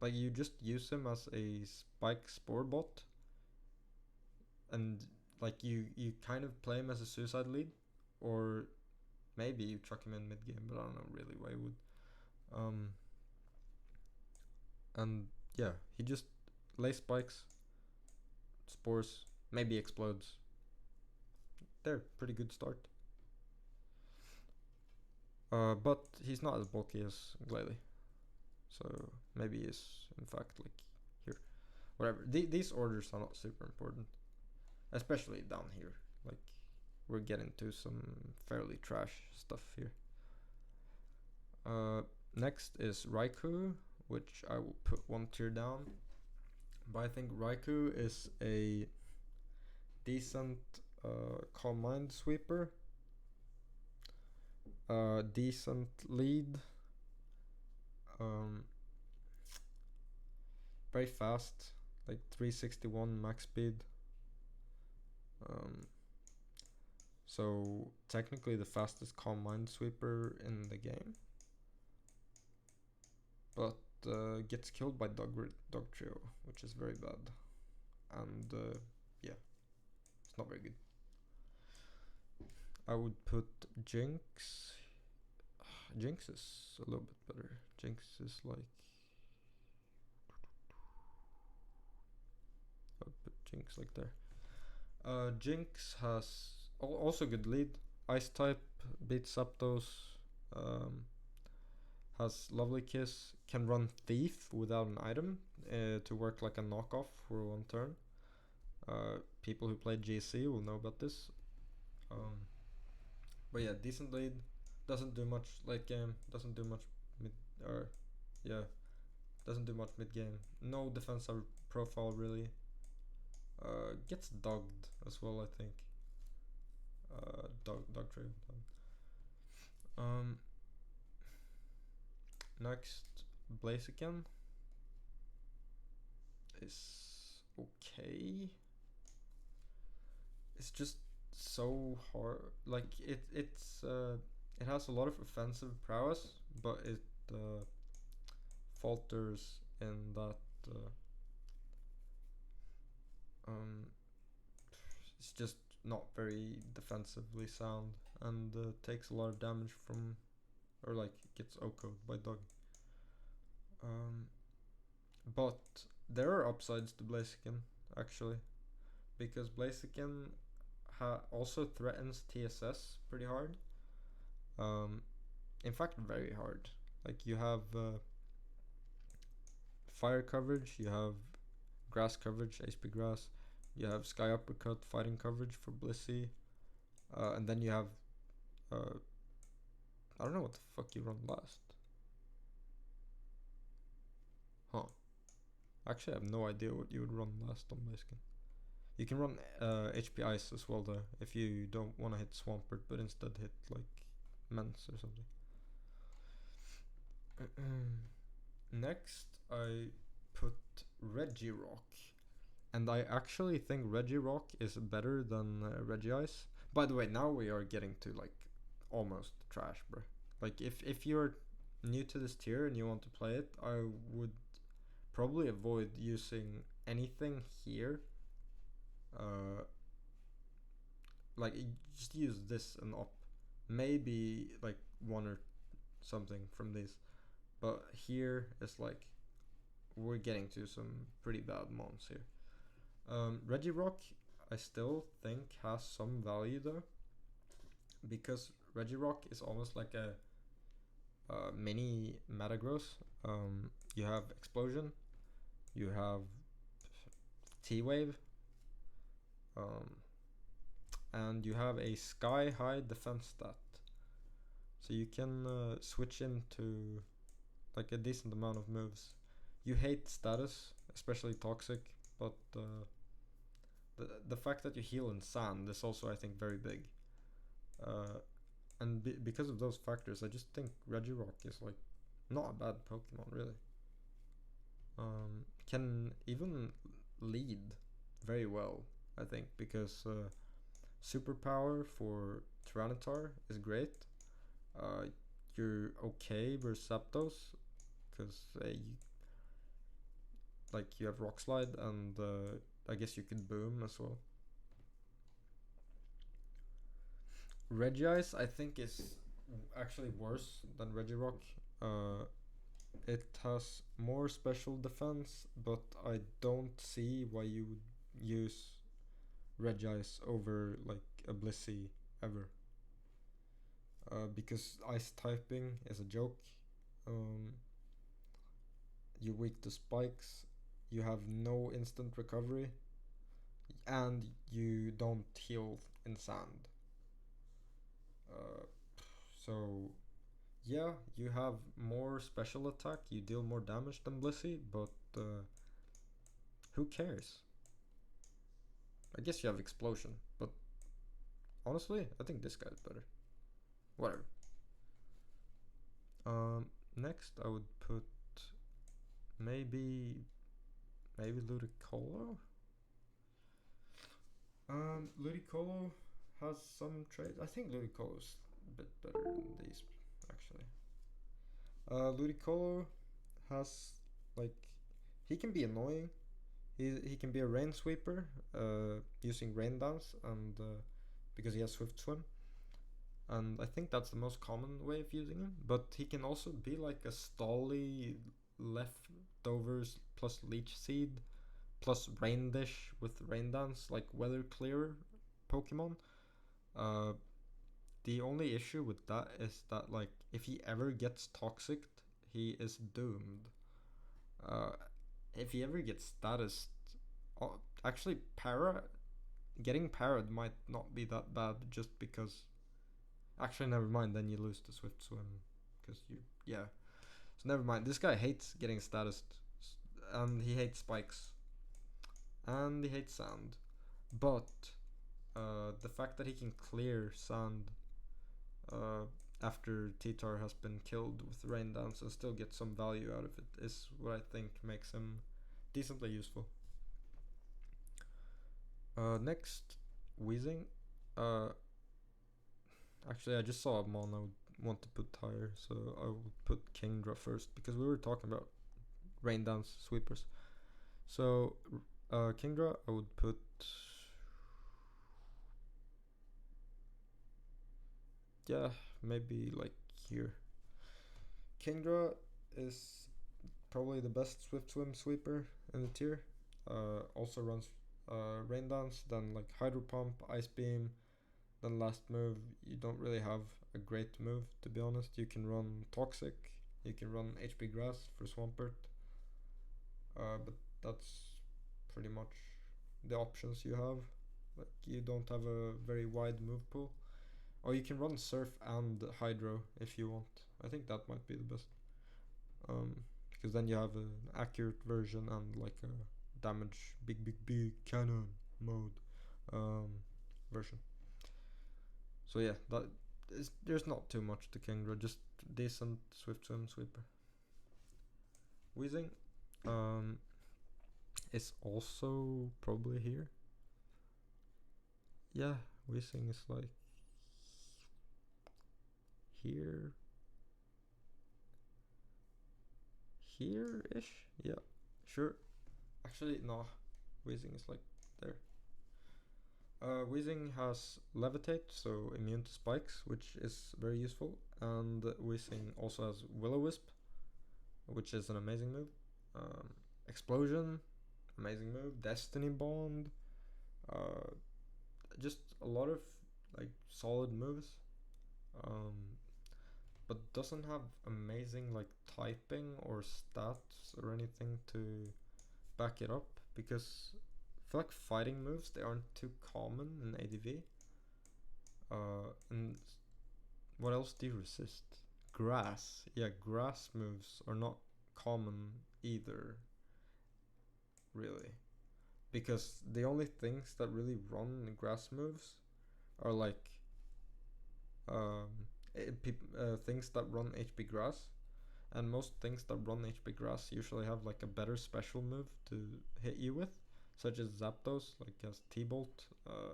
you just use him as a spike Spore bot, and like you kind of play him as a suicide lead, or maybe you chuck him in mid game, but I don't know really why you would. And yeah, he just lays spikes, spores, maybe explodes. They're pretty good start. But he's not as bulky as Glalie, so maybe he's in fact like here. Whatever. These orders are not super important, especially down here. Like, we're getting to some fairly trash stuff here. Next is Raikou, which I will put 1 tier down. But I think Raikou is a decent Calm Mind sweeper. Decent lead. Very fast, like 361 max speed. So technically the fastest Calm Mind sweeper in the game, but gets killed by Dugtrio, which is very bad. And yeah, it's not very good. I would put Jinx. Jinx is a little bit better. Jinx is like, I would put Jinx like there. Jinx has also good lead. Ice type, beats Zapdos. Has Lovely Kiss, can run Thief without an item to work like a knockoff for 1 turn. People who play GC will know about this. But yeah, decent lead. Doesn't do much late game. Doesn't do much mid, or yeah, doesn't do much mid game. No defensive profile really. Gets dogged as well, I think. Dog trade. Next, Blaziken is okay. It's just so hard. Like it has a lot of offensive prowess, but it falters in that it's just not very defensively sound, and takes a lot of damage from, or like gets OHKO'd by Dog. But there are upsides to Blaziken, actually, because Blaziken also threatens TSS pretty hard. In fact, very hard. Like you have fire coverage, you have grass coverage, HP grass, you have sky uppercut fighting coverage for Blissey, and then you have I don't know what the fuck you run last. Huh. Actually, I have no idea what you would run last on Blaziken. You can run HP Ice as well though, if you don't want to hit Swampert, but instead hit like Mence or something. Next, I put Regirock. And I actually think Regirock is better than Regice. By the way, now we are getting to like almost trash, bro. Like if you're new to this tier and you want to play it, I would probably avoid using anything here. Like just use this and up. Maybe like one or something from these. But here it's like we're getting to some pretty bad mons here. Regirock, I still think has some value though, because Regirock is almost like a mini Metagross. You have Explosion, you have T-Wave, and you have a sky high defense stat. So you can switch into like a decent amount of moves. You hate status, especially toxic, but the fact that you heal in sand is also, I think, very big. And because of those factors, I just think Regirock is like not a bad Pokemon, really. Can even lead very well, I think, because superpower for Tyranitar is great. You're okay versus Zapdos because you have Rock Slide, and I guess you could Boom as well. Regice, I think, is actually worse than Regirock. It has more special defense, but I don't see why you would use Regice over like a Blissey ever. Because ice typing is a joke. You're weak to spikes. You have no instant recovery, and you don't heal in sand. So yeah, you have more special attack, you deal more damage than Blissey, but who cares? I guess you have Explosion, but honestly, I think this guy's better. Whatever. Next I would put maybe Ludicolo. Ludicolo has some traits. I think Ludicolo's a bit better than these, actually. Ludicolo has like he can be annoying. He can be a rain sweeper, using rain dance, and because he has swift swim, and I think that's the most common way of using him. But he can also be like a stally leftovers plus leech seed plus rain dish with rain dance, like weather clear Pokemon. The only issue with that is that like if he ever gets toxic, he is doomed. Uh, if he ever gets status, actually getting parried might not be that bad, just because. Actually, never mind. Then you lose the swift swim, because yeah. So never mind. This guy hates getting status, and he hates spikes, and he hates sand. But the fact that he can clear sand after T-Tar has been killed with rain dance and still get some value out of it is what I think makes him decently useful. Next, Weezing. Actually, I just saw a mon I would want to put higher, so I will put Kingdra first, because we were talking about rain dance sweepers. So Kingdra I would put maybe like here. Kingdra is probably the best Swift Swim sweeper in the tier. Also runs Rain Dance, then like Hydro Pump, Ice Beam, then last move. You don't really have a great move, to be honest. You can run Toxic, you can run HP Grass for Swampert, but that's pretty much the options you have. Like, you don't have a very wide move pool. Or you can run Surf and Hydro if you want. I think that might be the best. Because then you have an accurate version and like a damage big cannon mode version. So yeah, there's not too much to Kingdra, just decent Swift Swim sweeper. Weezing is also probably here. Yeah, Weezing is like here-ish. Yeah, sure. Actually, no. Weezing is like there. Weezing has Levitate, so immune to spikes, which is very useful. And Weezing also has Will-O-Wisp, which is an amazing move. Explosion, amazing move. Destiny Bond, just a lot of like solid moves. But doesn't have amazing like typing or stats or anything to back it up, because I feel like fighting moves, they aren't too common in ADV. And what else do you resist? Grass. Yeah, grass moves are not common either, really, because the only things that really run grass moves are like things that run HP Grass, and most things that run HP Grass usually have like a better special move to hit you with, such as Zapdos, like has T-Bolt,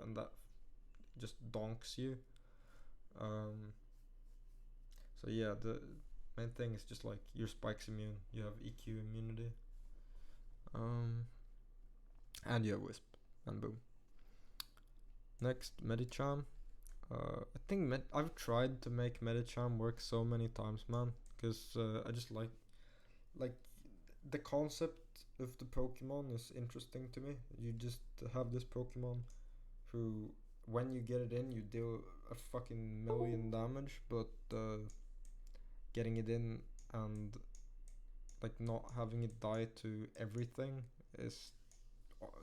and that just donks you. So yeah, the main thing is just like your Spike's immune, you have EQ immunity, and you have Wisp, and boom. Next, Medicham. I think I've tried to make Medicham work so many times, man, because I just like the concept of the Pokemon is interesting to me. You just have this Pokemon who, when you get it in, you deal a fucking million damage, but getting it in and like not having it die to everything is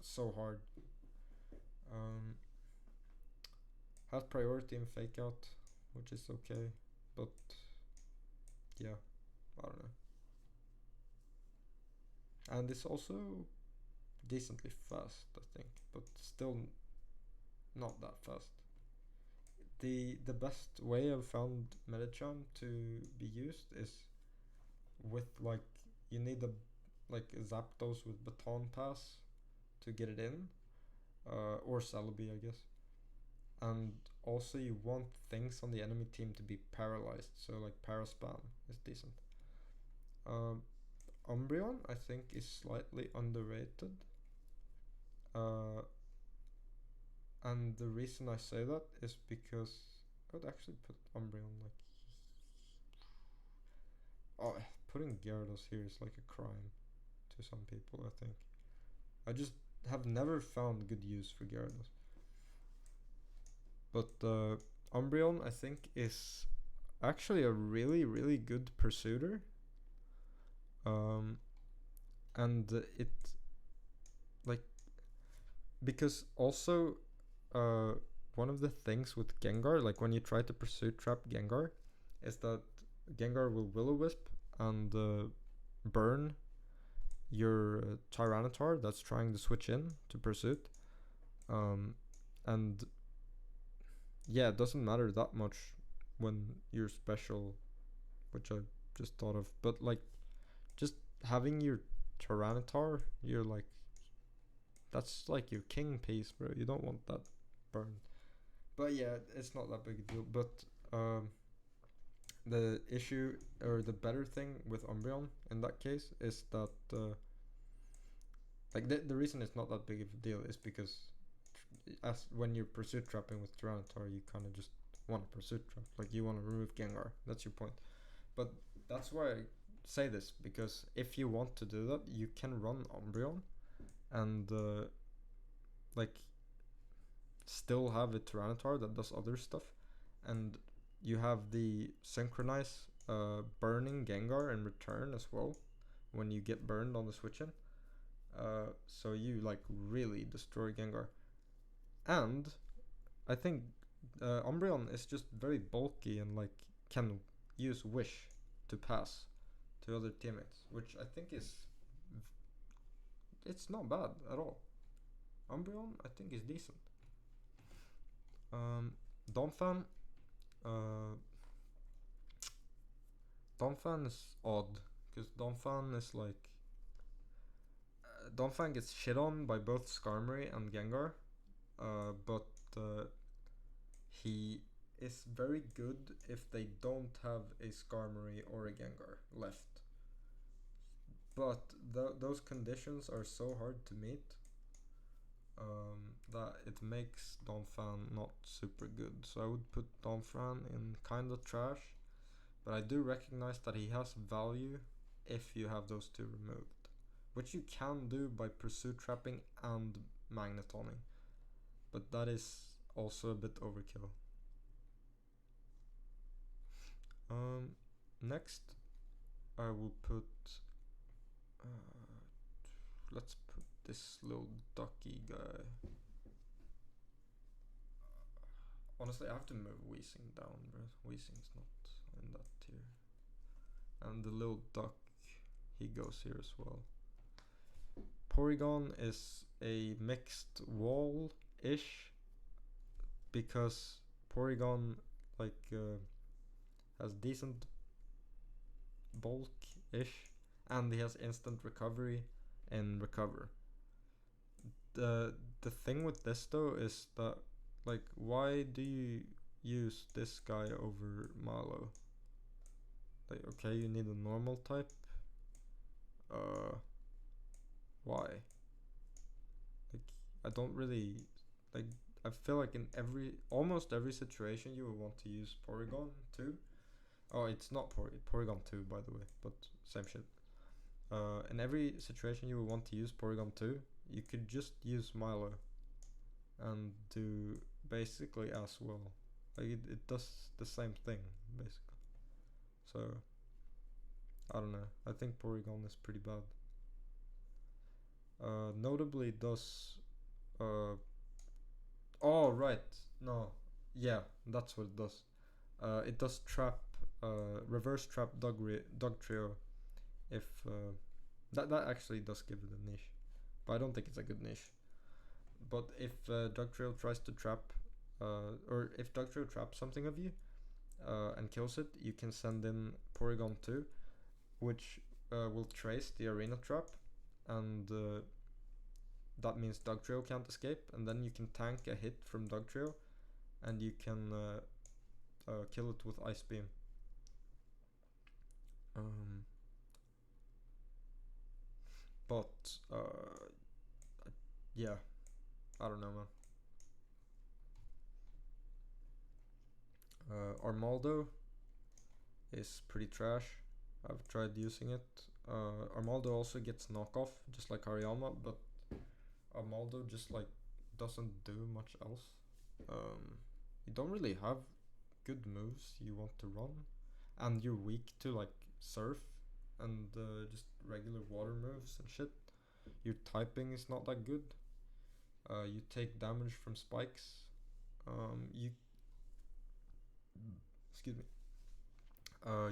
so hard. Has priority in Fake Out, which is okay, but yeah, I don't know. And it's also decently fast, I think, but still not that fast. The best way I've found Medicham to be used is with like, you need a like a Zapdos with Baton Pass to get it in, or Celebi, I guess. And also you want things on the enemy team to be paralyzed, so like Paraspam is decent. Umbreon I think is slightly underrated, and the reason I say that is because I would actually put Umbreon like, oh, putting Gyarados here is like a crime to some people, I think. I just have never found good use for Gyarados. But Umbreon I think is actually a really good pursuiter. And it like, because also one of the things with Gengar, like when you try to pursuit trap Gengar, is that Gengar will Will-O-Wisp and burn your Tyranitar that's trying to switch in to pursuit. And yeah, it doesn't matter that much when you're special, which I just thought of, but like just having your Tyranitar, you're like, that's like your king piece, bro. You don't want that burned. But yeah, it's not that big a deal. But the issue, or the better thing with Umbreon in that case, is that like the reason it's not that big of a deal is because as when you're pursuit trapping with Tyranitar, you kind of just want to pursuit trap, like you want to remove Gengar. That's your point. But that's why say this because if you want to do that, you can run Umbreon and like still have a Tyranitar that does other stuff, and you have the synchronize burning Gengar in return as well when you get burned on the switch in. So you like really destroy Gengar, and I think Umbreon is just very bulky and like can use Wish to pass to other teammates, which I think is it's not bad at all. Umbreon I think is decent. Donphan, Donphan is odd because Donphan is like Donphan gets shit on by both Skarmory and Gengar, but he is very good if they don't have a Skarmory or a Gengar left. But those conditions are so hard to meet that it makes Donphan not super good. So I would put Donphan in kinda trash, but I do recognize that he has value if you have those two removed, which you can do by Pursuit Trapping and Magnetoning, but that is also a bit overkill. Next I will put let's put this little ducky guy. Honestly, I have to move Weezing down, bro. Weezing's not in that tier. And the little duck, he goes here as well. Porygon is a mixed wall-ish because Porygon like has decent bulk-ish and he has instant recovery and recover. The thing with this though is that like why do you use this guy over Milo? Like okay, you need a normal type. Why? Like I don't really like I feel like in almost every situation you would want to use Porygon 2. Oh, it's not Porygon 2 by the way, but same shit. In every situation you would want to use Porygon 2, you could just use Milo and do basically as well. Like it does the same thing basically. So I don't know. I think Porygon is pretty bad. Notably does oh right, no, yeah, that's what it does. It does trap reverse trap Dugtrio if that actually does give it a niche, but I don't think it's a good niche. But if Dugtrio tries to trap or if Dugtrio traps something of you and kills it, you can send in Porygon 2, which will trace the arena trap, and that means Dugtrio can't escape, and then you can tank a hit from Dugtrio and you can kill it with Ice Beam. But yeah, I don't know, man. Armaldo is pretty trash. I've tried using it. Armaldo also gets knockoff, just like Hariyama, but Armaldo just like doesn't do much else. You don't really have good moves you want to run, and you're weak to like Surf and just regular water moves and shit. Your typing is not that good. You take damage from spikes. You excuse me.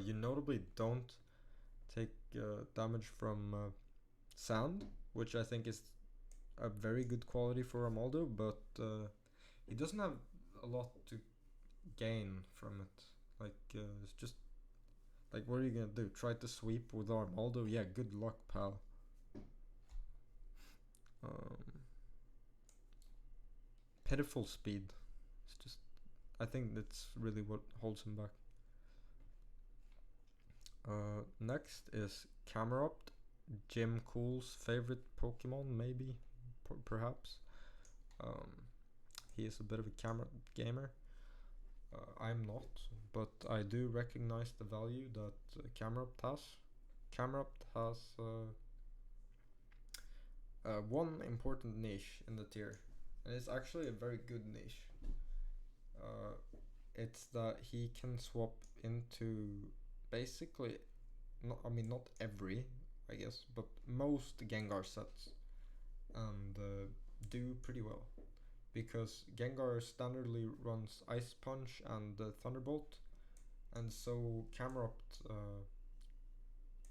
You notably don't take damage from sand, which I think is a very good quality for Armaldo, but he doesn't have a lot to gain from it. Like it's just like what are you gonna do? Try to sweep with Armaldo? Yeah, good luck, pal. Pitiful speed. It's just I think that's really what holds him back. Next is Camerupt, Jim Cool's favorite Pokemon, maybe, perhaps. He is a bit of a Camerupt gamer. I'm not, but I do recognize the value that Camerupt has. Camerupt has one important niche in the tier, and it's actually a very good niche. It's that he can swap into basically, not every, I guess, but most Gengar sets, and do pretty well. Because Gengar standardly runs Ice Punch and Thunderbolt, and so Camerupt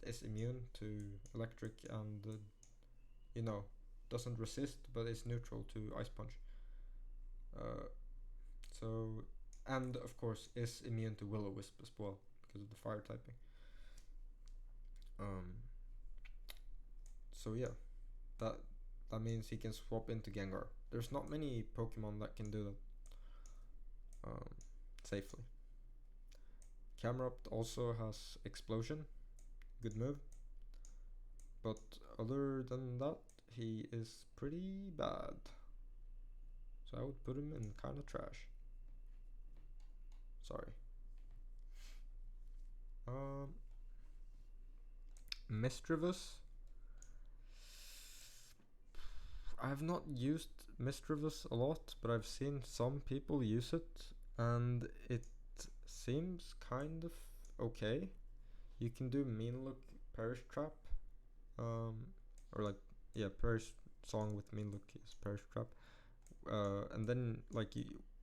is immune to Electric and, you know, doesn't resist but is neutral to Ice Punch. So, and of course is immune to Will-O-Wisp as well because of the fire typing. So yeah, that means he can swap into Gengar. There's not many Pokemon that can do that safely. Camerupt also has Explosion, good move. But other than that, he is pretty bad. So I would put him in kinda trash. Sorry. Misdreavus. I have not used Misdreavus a lot, but I've seen some people use it, and it seems kind of okay. You can do Mean Look Perish Trap, or like, yeah, Perish Song with Mean Look is Perish Trap, and then like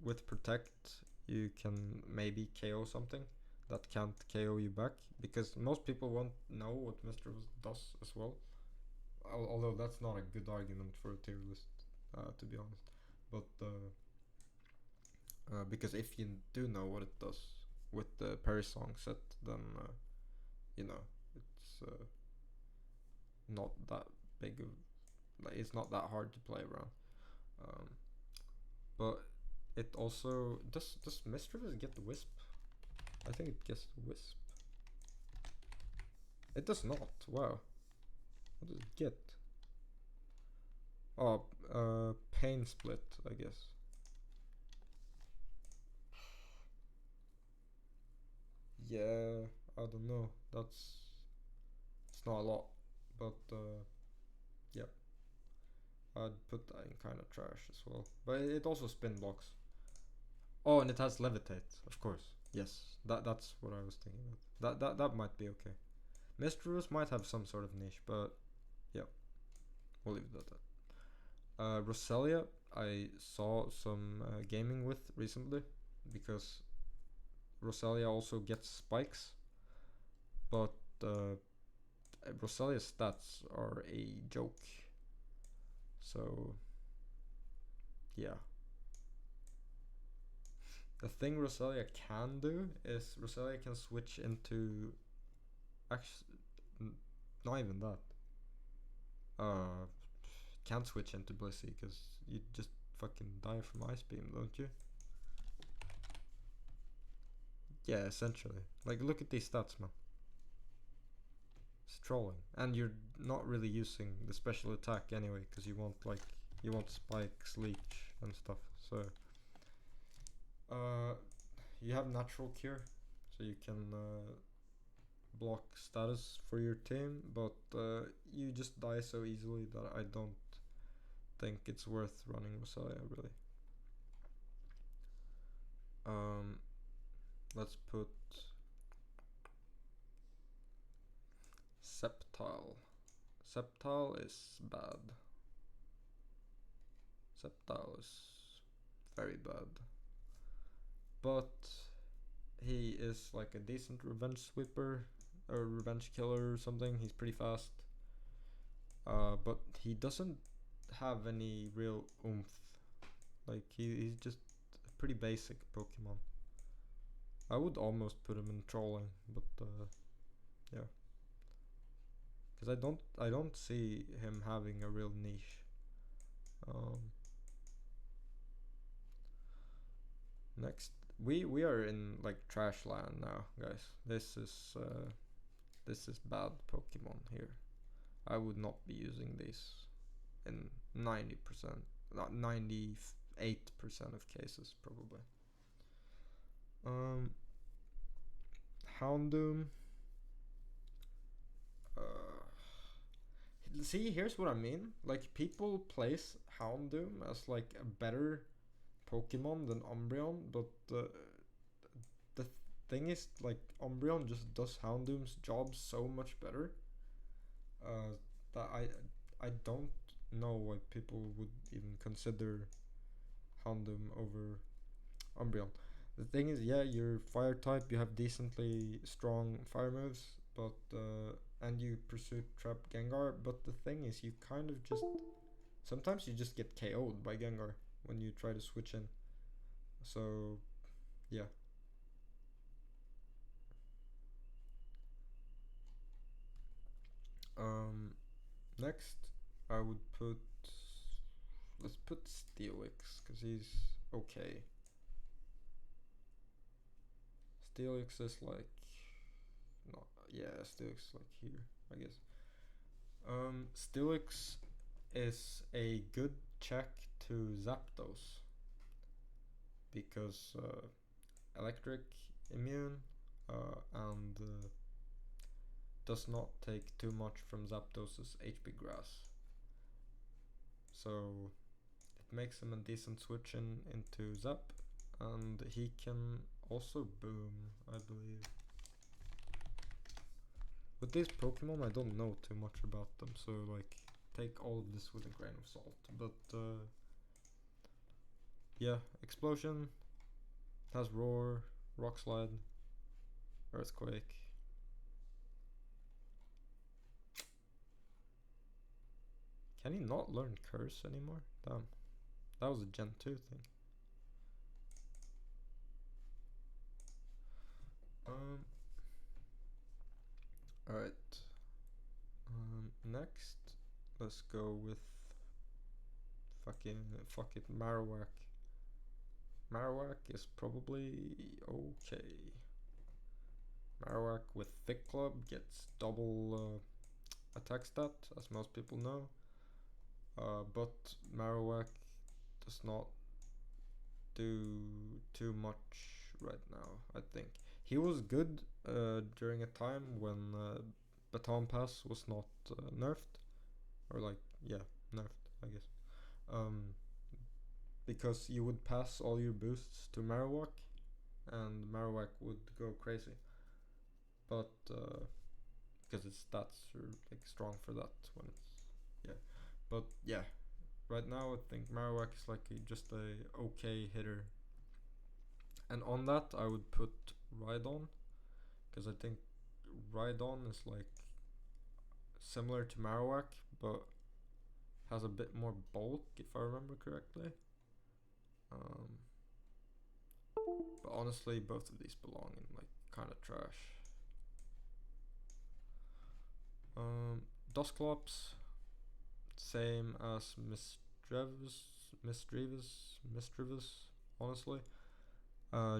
with Protect you can maybe KO something that can't KO you back, because most people won't know what Misdreavus does as well. Although that's not a good argument for a tier list, to be honest. But because if you do know what it does with the Perry Song set, then you know, it's not that big of, like, it's not that hard to play around. But it also does Misdreavus get the Wisp? I think it gets the Wisp. It does not. Wow. What does it get? Oh, Pain Split, I guess. Yeah, I don't know. It's not a lot, but yeah, I'd put that in kind of trash as well. But it also spin blocks. Oh, and it has Levitate, of course. Yes, that's what I was thinking of. That might be okay. Misdreavus might have some sort of niche, but yeah, we'll leave it at that. Roselia, I saw some gaming with recently, because Roselia also gets spikes, but Roselia's stats are a joke. So yeah, the thing Roselia can do is Roselia can switch into, actually, not even that. Can't switch into Blissey because you just fucking die from Ice Beam, don't you? Yeah, essentially. Like, look at these stats, man. It's trolling. And you're not really using the special attack anyway, because you want spikes, leech, and stuff. So, you have natural cure, so you can block status for your team, but you just die so easily that I don't think it's worth running Roselia, really. Let's put Sceptile. Sceptile is bad. Sceptile is very bad. But he is like a decent revenge sweeper or revenge killer or something. He's pretty fast. But he doesn't have any real oomph. Like, he's just a pretty basic Pokemon. I would almost put him in trolling, but yeah, because I don't see him having a real niche. Next, we are in like trash land now, guys. This is bad Pokemon here. I would not be using these in 90%, not 98% of cases, probably. Houndoom. See, here's what I mean. Like, people place Houndoom as like a better Pokemon than Umbreon, but the thing is, like, Umbreon just does Houndoom's job so much better that I don't know why people would even consider Houndoom over Umbreon. The thing is, yeah, you're fire type, you have decently strong fire moves, but and you pursue trap Gengar, but the thing is, you kind of just sometimes you just get KO'd by Gengar when you try to switch in. So yeah. Next I would put, let's put Steelix, because he's okay. Steelix is like, no, yeah, Steelix is like here, I guess. Steelix is a good check to Zapdos because electric immune and does not take too much from Zapdos's HP grass. So it makes him a decent switch in into Zap, and he can also boom, I believe. With these Pokemon, I don't know too much about them, so like take all of this with a grain of salt. But yeah, Explosion has Roar, Rock Slide, Earthquake. Can he not learn Curse anymore? Damn, that was a Gen 2 thing. Alright. Next, let's go with fuck it, Marowak. Marowak is probably okay. Marowak with Thick Club gets double attack stat, as most people know. But Marowak does not do too much right now, I think. He was good during a time when Baton Pass was not nerfed. Or like, yeah, nerfed, I guess. Because you would pass all your boosts to Marowak, and Marowak would go crazy. But because its stats are like strong for that when it's, yeah. But yeah, right now I think Marowak is like just a okay hitter. And on that I would put Rhydon, because I think Rhydon is like similar to Marowak, but has a bit more bulk if I remember correctly. But honestly, both of these belong in like kind of trash. Dusclops, same as Misdreavus, honestly.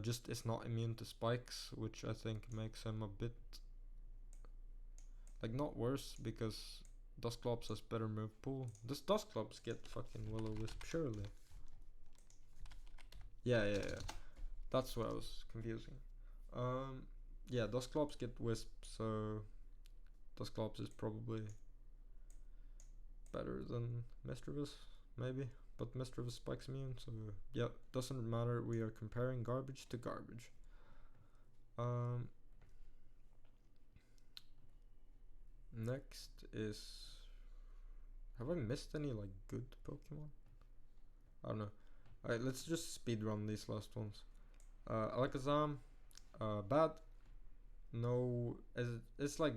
Just is not immune to spikes, which I think makes him a bit like not worse, because Dusclops has better move pool. Does Dusclops get fucking Will-O-Wisp? Surely. Yeah. That's what I was confusing. Yeah, Dusclops get Wisp, so Dusclops is probably better than Misdreavus, maybe. But Misdreavus spikes immune, so yeah, doesn't matter. We are comparing garbage to garbage. Next is, have I missed any like good Pokemon? I don't know. Alright, let's just speedrun these last ones. Alakazam, bad. No, it's like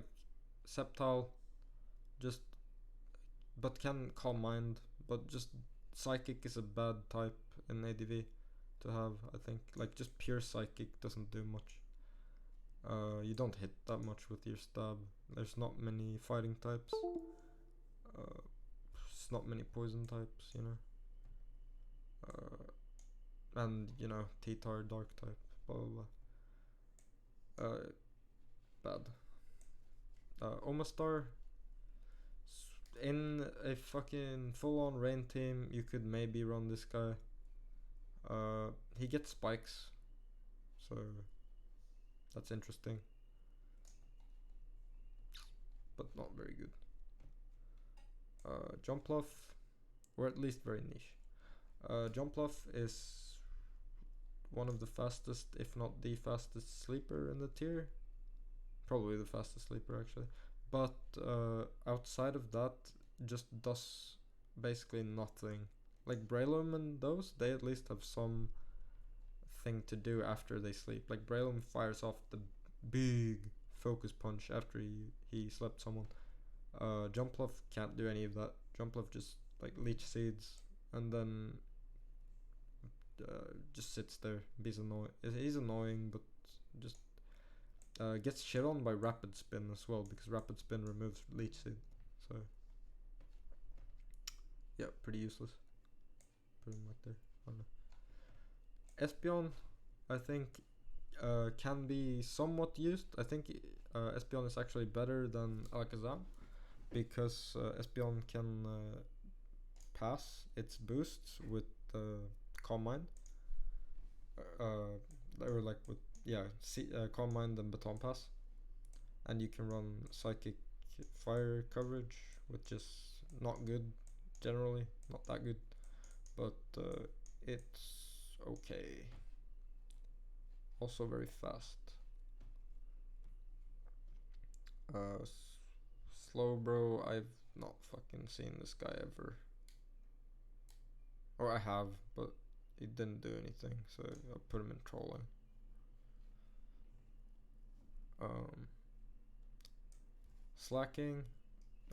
Sceptile, just, but can Calm Mind, but just Psychic is a bad type in ADV to have, I think. Like, just pure Psychic doesn't do much. You don't hit that much with your stab. There's not many fighting types. There's not many poison types, you know. And, you know, T-Tar, dark type, blah blah blah. Bad. Omastar, in a fucking full-on rain team, you could maybe run this guy. He gets spikes, so that's interesting. but not very good. Jumpluff, or at least very niche. Jumpluff is one of the fastest, if not the fastest sleeper in the tier. Probably the fastest sleeper actually. But outside of that, just does basically nothing. Like Braylon and those, they at least have some thing to do after they sleep. Like Braylon fires off the big focus punch after he slept someone. Jumpluff can't do any of that. Jumpluff just like leech seeds and then just sits there. He's annoying, but just gets shit on by Rapid Spin as well, because Rapid Spin removes leech seed. So yeah, pretty useless. Put him right there. I don't know. Espeon, I think, can be somewhat used. I think Espeon is actually better than Alakazam, because Espeon can pass its boosts with Calm Mind, or like with Calm Mind and Baton Pass, and you can run Psychic Fire coverage, which is not good generally, not that good, but it's okay. Also very fast. Slowbro, I've not fucking seen this guy ever. Or I have, but he didn't do anything, so I put him in trolling. Slacking,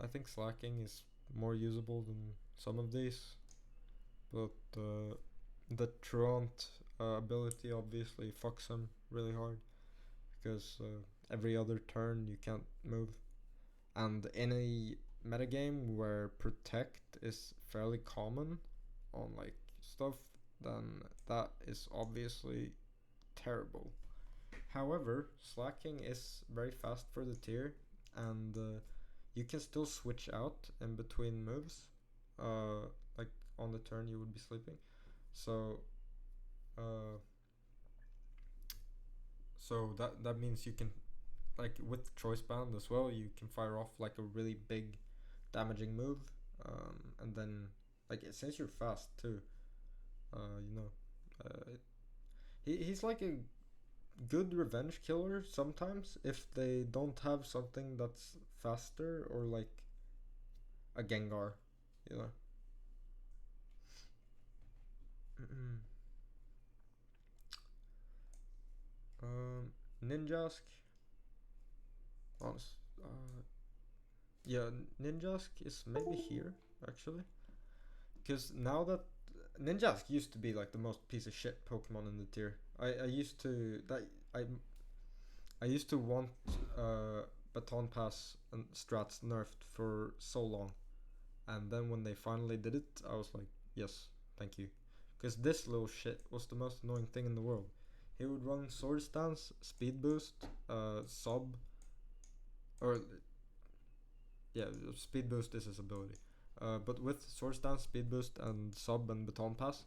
I think slacking is more usable than some of these, but the Truant ability obviously fucks him really hard, because every other turn you can't move, and in a metagame where Protect is fairly common on like stuff, then that is obviously terrible. However, slacking is very fast for the tier, and you can still switch out in between moves. Like on the turn you would be sleeping, so that means you can, like with Choice Band as well, you can fire off like a really big damaging move, and then like since you're fast too, he's like a good revenge killer sometimes if they don't have something that's faster, or like a Gengar, you know. Ninjask, honest, yeah, Ninjask is maybe here actually, because now that Ninjask used to be like the most piece of shit Pokemon in the tier. I used to want Baton Pass and strats nerfed for so long, and then when they finally did it, I was like, yes, thank you, because this little shit was the most annoying thing in the world. He would run Sword Stance, Speed Boost, Sub, or yeah, Speed Boost is his ability. But with Sword Stance, Speed Boost, and Sub and Baton Pass,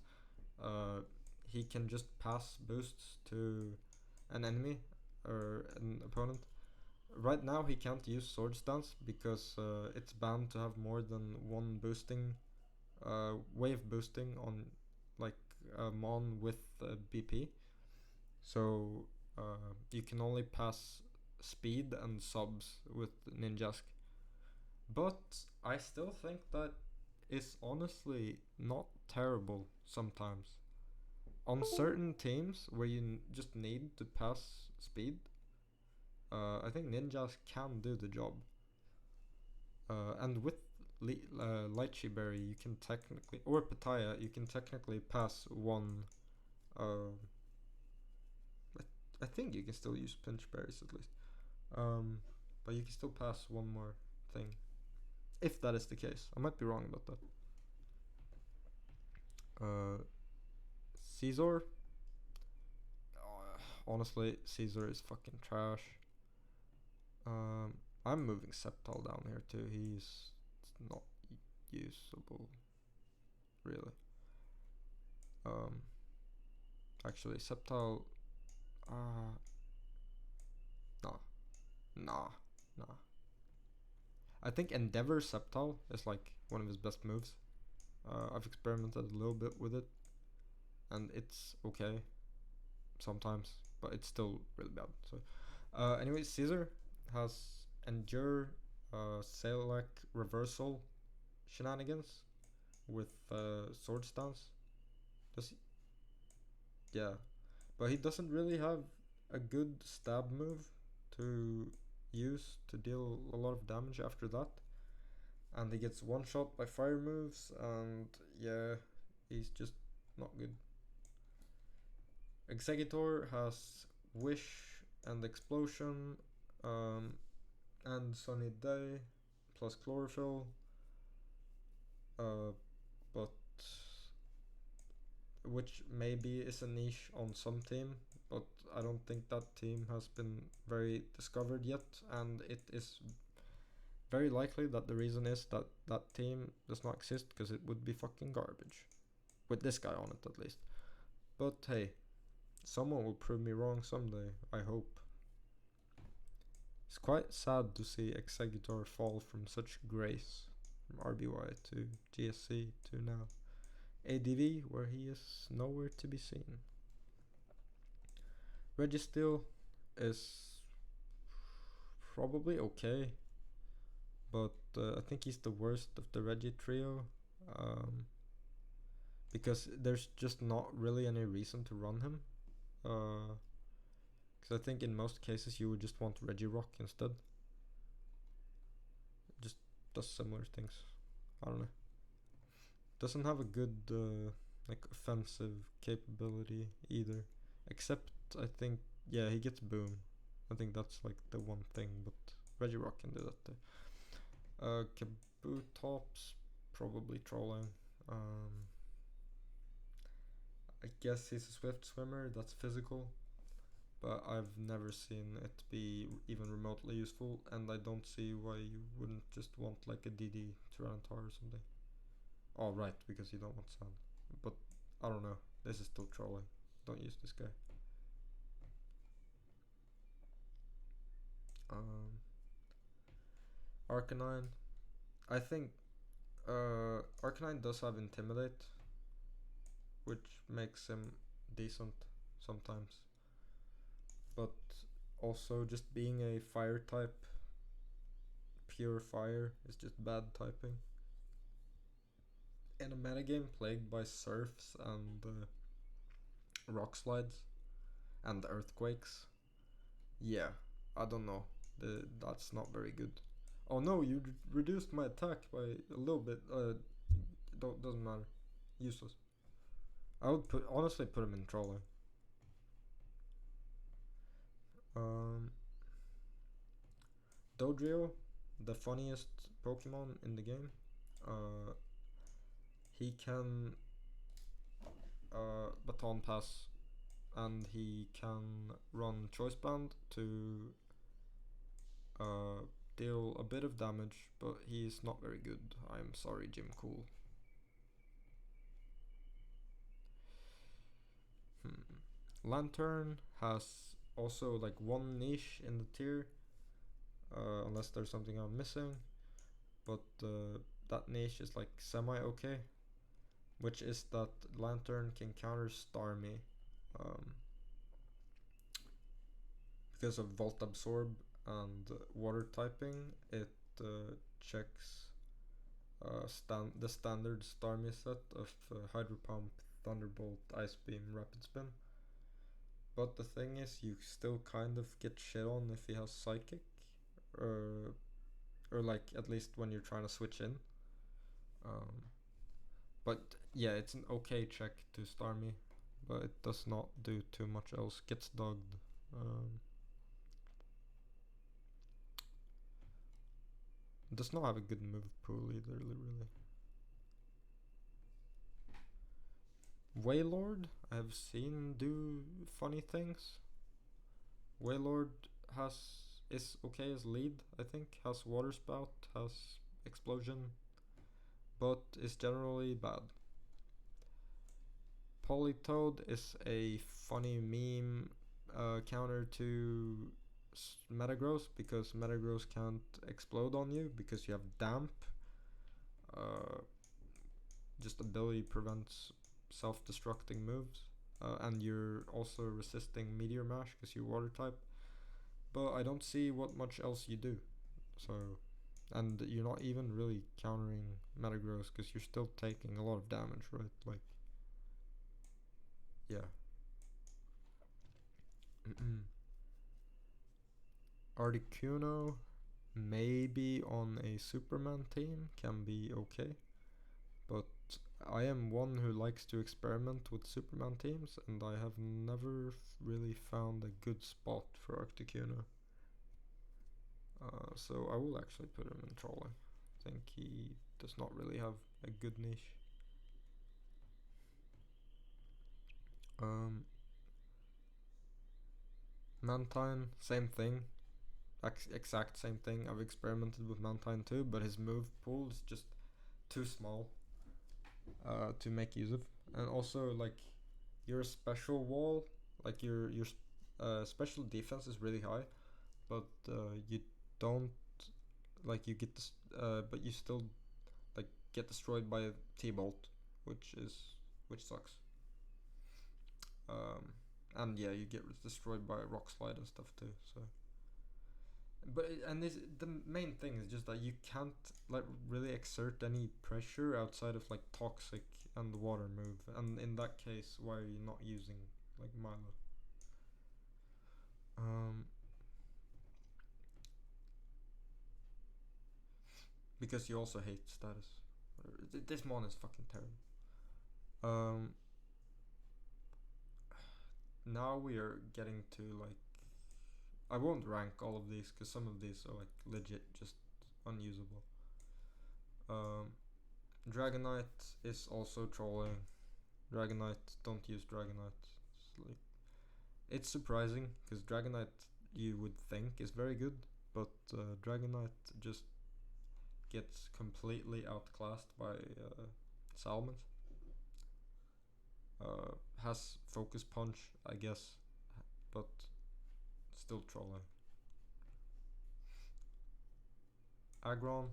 he can just pass boosts to an enemy or an opponent. Right now he can't use Sword Stance because it's banned to have more than one boosting, wave boosting on like Mon with BP. So you can only pass speed and subs with Ninjask. But I still think that is honestly not terrible sometimes. On certain teams where you just need to pass speed, I think Ninjas can do the job. And with Lychee Berry, you can technically, or Pitaya, you can technically pass one. I think you can still use Pinch Berries at least. But you can still pass one more thing, if that is the case. I might be wrong about that. Caesar. Honestly, Caesar is fucking trash. I'm moving Sceptile down here too. He's not usable, really. Actually, Sceptile. Nah. I think Endeavor Sceptile is like one of his best moves. I've experimented a little bit with it, and it's okay sometimes, but it's still really bad. So, anyway, Caesar has Endure, Select Reversal shenanigans with Sword Stance. Does he? Yeah, but he doesn't really have a good stab move to use to deal a lot of damage after that. And he gets one shot by fire moves, and yeah, he's just not good. Exeggutor has Wish and Explosion, and Sunny Day, plus Chlorophyll, but which maybe is a niche on some team, but I don't think that team has been very discovered yet, and it is very likely that the reason is that that team does not exist because it would be fucking garbage. With this guy on it, at least. But hey, someone will prove me wrong someday, I hope. It's quite sad to see Exeggutor fall from such grace, from RBY to GSC to now ADV, where he is nowhere to be seen. Registeel is probably okay, but I think he's the worst of the Regi trio, because there's just not really any reason to run him. Because I think in most cases you would just want Regirock instead. Just does similar things. I don't know. Doesn't have a good like offensive capability either. Except I think, yeah, he gets Boom. I think that's like the one thing, but Regirock can do that too. Kabutops, probably trolling. I guess he's a swift swimmer, that's physical, but I've never seen it be even remotely useful, and I don't see why you wouldn't just want like a DD Tyranitar or something. Oh, right, because you don't want sand. But I don't know, this is still trolling. Don't use this guy. Arcanine. I think Arcanine does have Intimidate, which makes him decent sometimes. But also just being a fire type, pure fire, is just bad typing. In a metagame plagued by surfs and rock slides and earthquakes, yeah, I don't know. That's not very good. Oh no, you reduced my attack by a little bit. Doesn't matter. Useless. I would honestly put him in trolling. Dodrio, the funniest Pokemon in the game. He can Baton Pass, and he can run Choice Band to deal a bit of damage, but he's not very good. I'm sorry, Jim Cool. Lantern has also like one niche in the tier, unless there's something I'm missing, but that niche is like semi-okay, which is that Lantern can counter Stormy because of Volt Absorb and water typing. It checks the standard Stormy set of Hydro Pump, Thunderbolt, Ice Beam, Rapid Spin. But the thing is, you still kind of get shit on if he has Psychic, or like at least when you're trying to switch in. But yeah, it's an okay check to Stormy, but it does not do too much else. Gets dogged. Does not have a good move pool either, really. Wailord, I have seen do funny things. Wailord is okay as lead, I think. Has Water Spout, has Explosion, but is generally bad. Politoed is a funny meme counter to Metagross, because Metagross can't explode on you because you have damp. Just ability prevents self-destructing moves, and you're also resisting Meteor Mash because you're water type. But I don't see what much else you do. So, and you're not even really countering Metagross because you're still taking a lot of damage, right? Like, yeah. Articuno, maybe on a Superman team, can be okay. But I am one who likes to experiment with Superman teams, and I have never really found a good spot for Articuno. So I will actually put him in trolling. I think he does not really have a good niche. Mantine, same thing. Exact same thing. I've experimented with Mantine too, but his move pool is just too small to make use of. And also, like, your special wall, like your special defense is really high, but you don't, like, you get this, but you still like get destroyed by a T-Bolt, which sucks. And yeah, you get destroyed by a Rock Slide and stuff too. So, but and this, the main thing is just that you can't like really exert any pressure outside of like Toxic and the Water move, and in that case, why are you not using like Milo? Because you also hate status. This mon is fucking terrible. Now we are getting to like, I won't rank all of these because some of these are like legit just unusable. Dragonite is also trolling. Dragonite, don't use Dragonite. It's surprising because Dragonite you would think is very good, but Dragonite just gets completely outclassed by Salmon. Has Focus Punch, I guess, but still trolling. Aggron,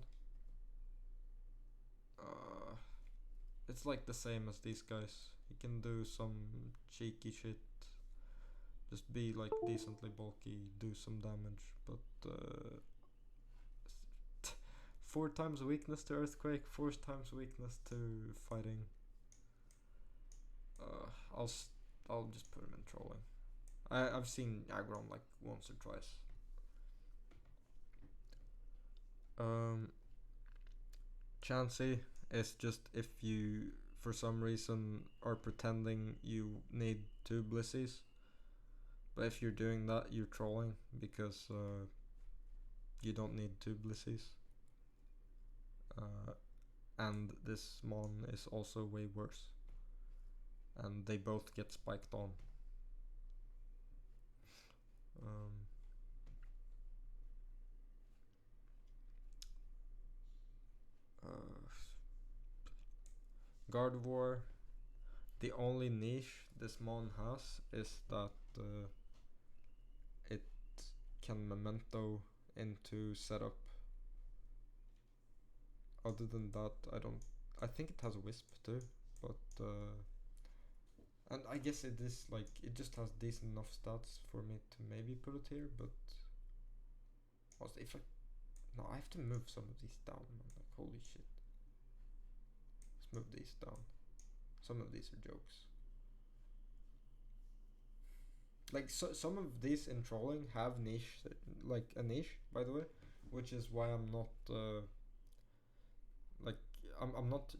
it's like the same as these guys. He can do some cheeky shit, just be like decently bulky, do some damage, but 4 times weakness to Earthquake, 4 times weakness to Fighting. I'll just put him in trolling. I've seen Aggron like once or twice. Chansey is just if you for some reason are pretending you need 2 Blissies, but if you're doing that you're trolling because you don't need 2 Blissies. And this mon is also way worse, and they both get spiked on. Gardevoir, the only niche this mon has is that it can memento into setup. Other than that, I think it has Wisp too, but and I guess it is like, it just has decent enough stats for me to maybe put it here, but also if I have to move some of these down, man. Like, holy shit. Let's move these down. Some of these are jokes. Like, some of these in trolling have niche, like a niche, by the way, which is why I'm not like I'm not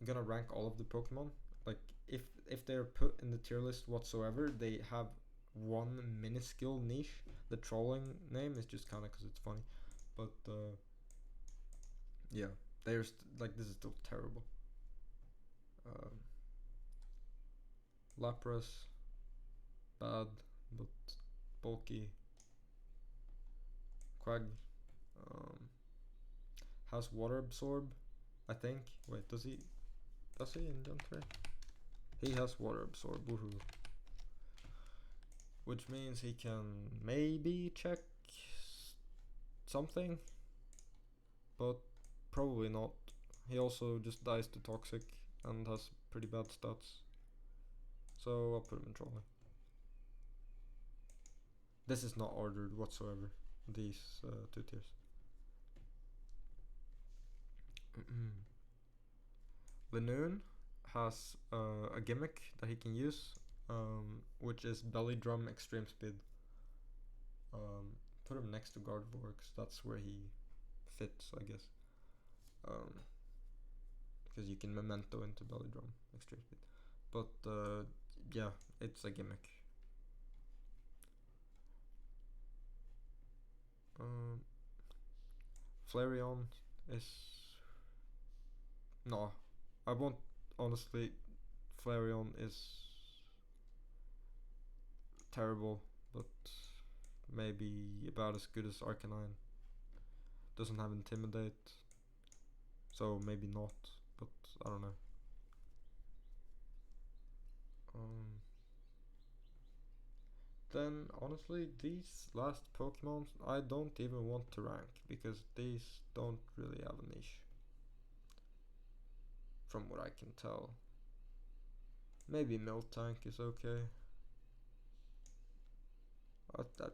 gonna rank all of the Pokemon. Like, if they're put in the tier list whatsoever, they have one minuscule niche. The trolling name is just kind of because it's funny, but yeah, there's like, this is still terrible. Lapras, bad, but bulky. Quag has Water Absorb, I think. Wait, does he in Gen 3? He has Water Absorb, woohoo. Which means he can maybe check something, but probably not. He also just dies to Toxic and has pretty bad stats. So I'll put him in Trolley. This is not ordered whatsoever, these 2 tiers. Linoon has a gimmick that he can use, which is Belly Drum Extreme Speed. Put him next to Gardevoir because that's where he fits, I guess. Because you can Memento into Belly Drum Extreme Speed. But yeah, it's a gimmick. Flareon is... No, I won't, honestly. Flareon is terrible, but maybe about as good as Arcanine. Doesn't have Intimidate, so maybe not, but I don't know. Then honestly, these last Pokemon I don't even want to rank because these don't really have a niche, from what I can tell. Maybe Miltank is okay. That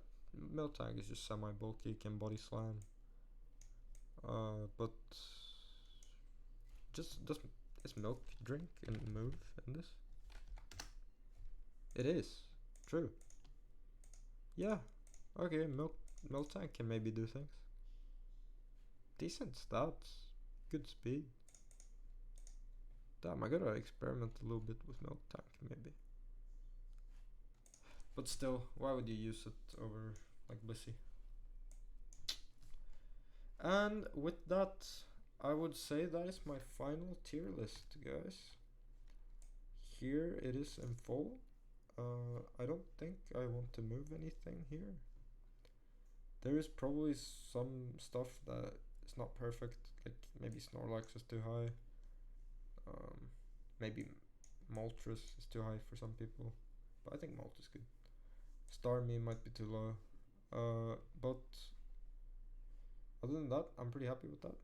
Miltank is just semi-bulky, can body slam. But just does milk drink and move in this? It is true. Yeah, okay. Miltank can maybe do things. Decent stats, good speed. Damn, I gotta experiment a little bit with Miltank maybe. But still, why would you use it over like Blissey? And with that, I would say that is my final tier list, guys. Here it is in full. I don't think I want to move anything here. There is probably some stuff that is not perfect, like maybe Snorlax is too high. Maybe Moltres is too high for some people, but I think Moltres is good. Stormy might be too low, but other than that, I'm pretty happy with that.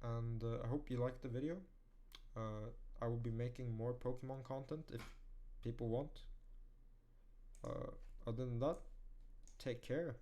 And I hope you liked the video. I will be making more Pokemon content if people want. Other than that, take care.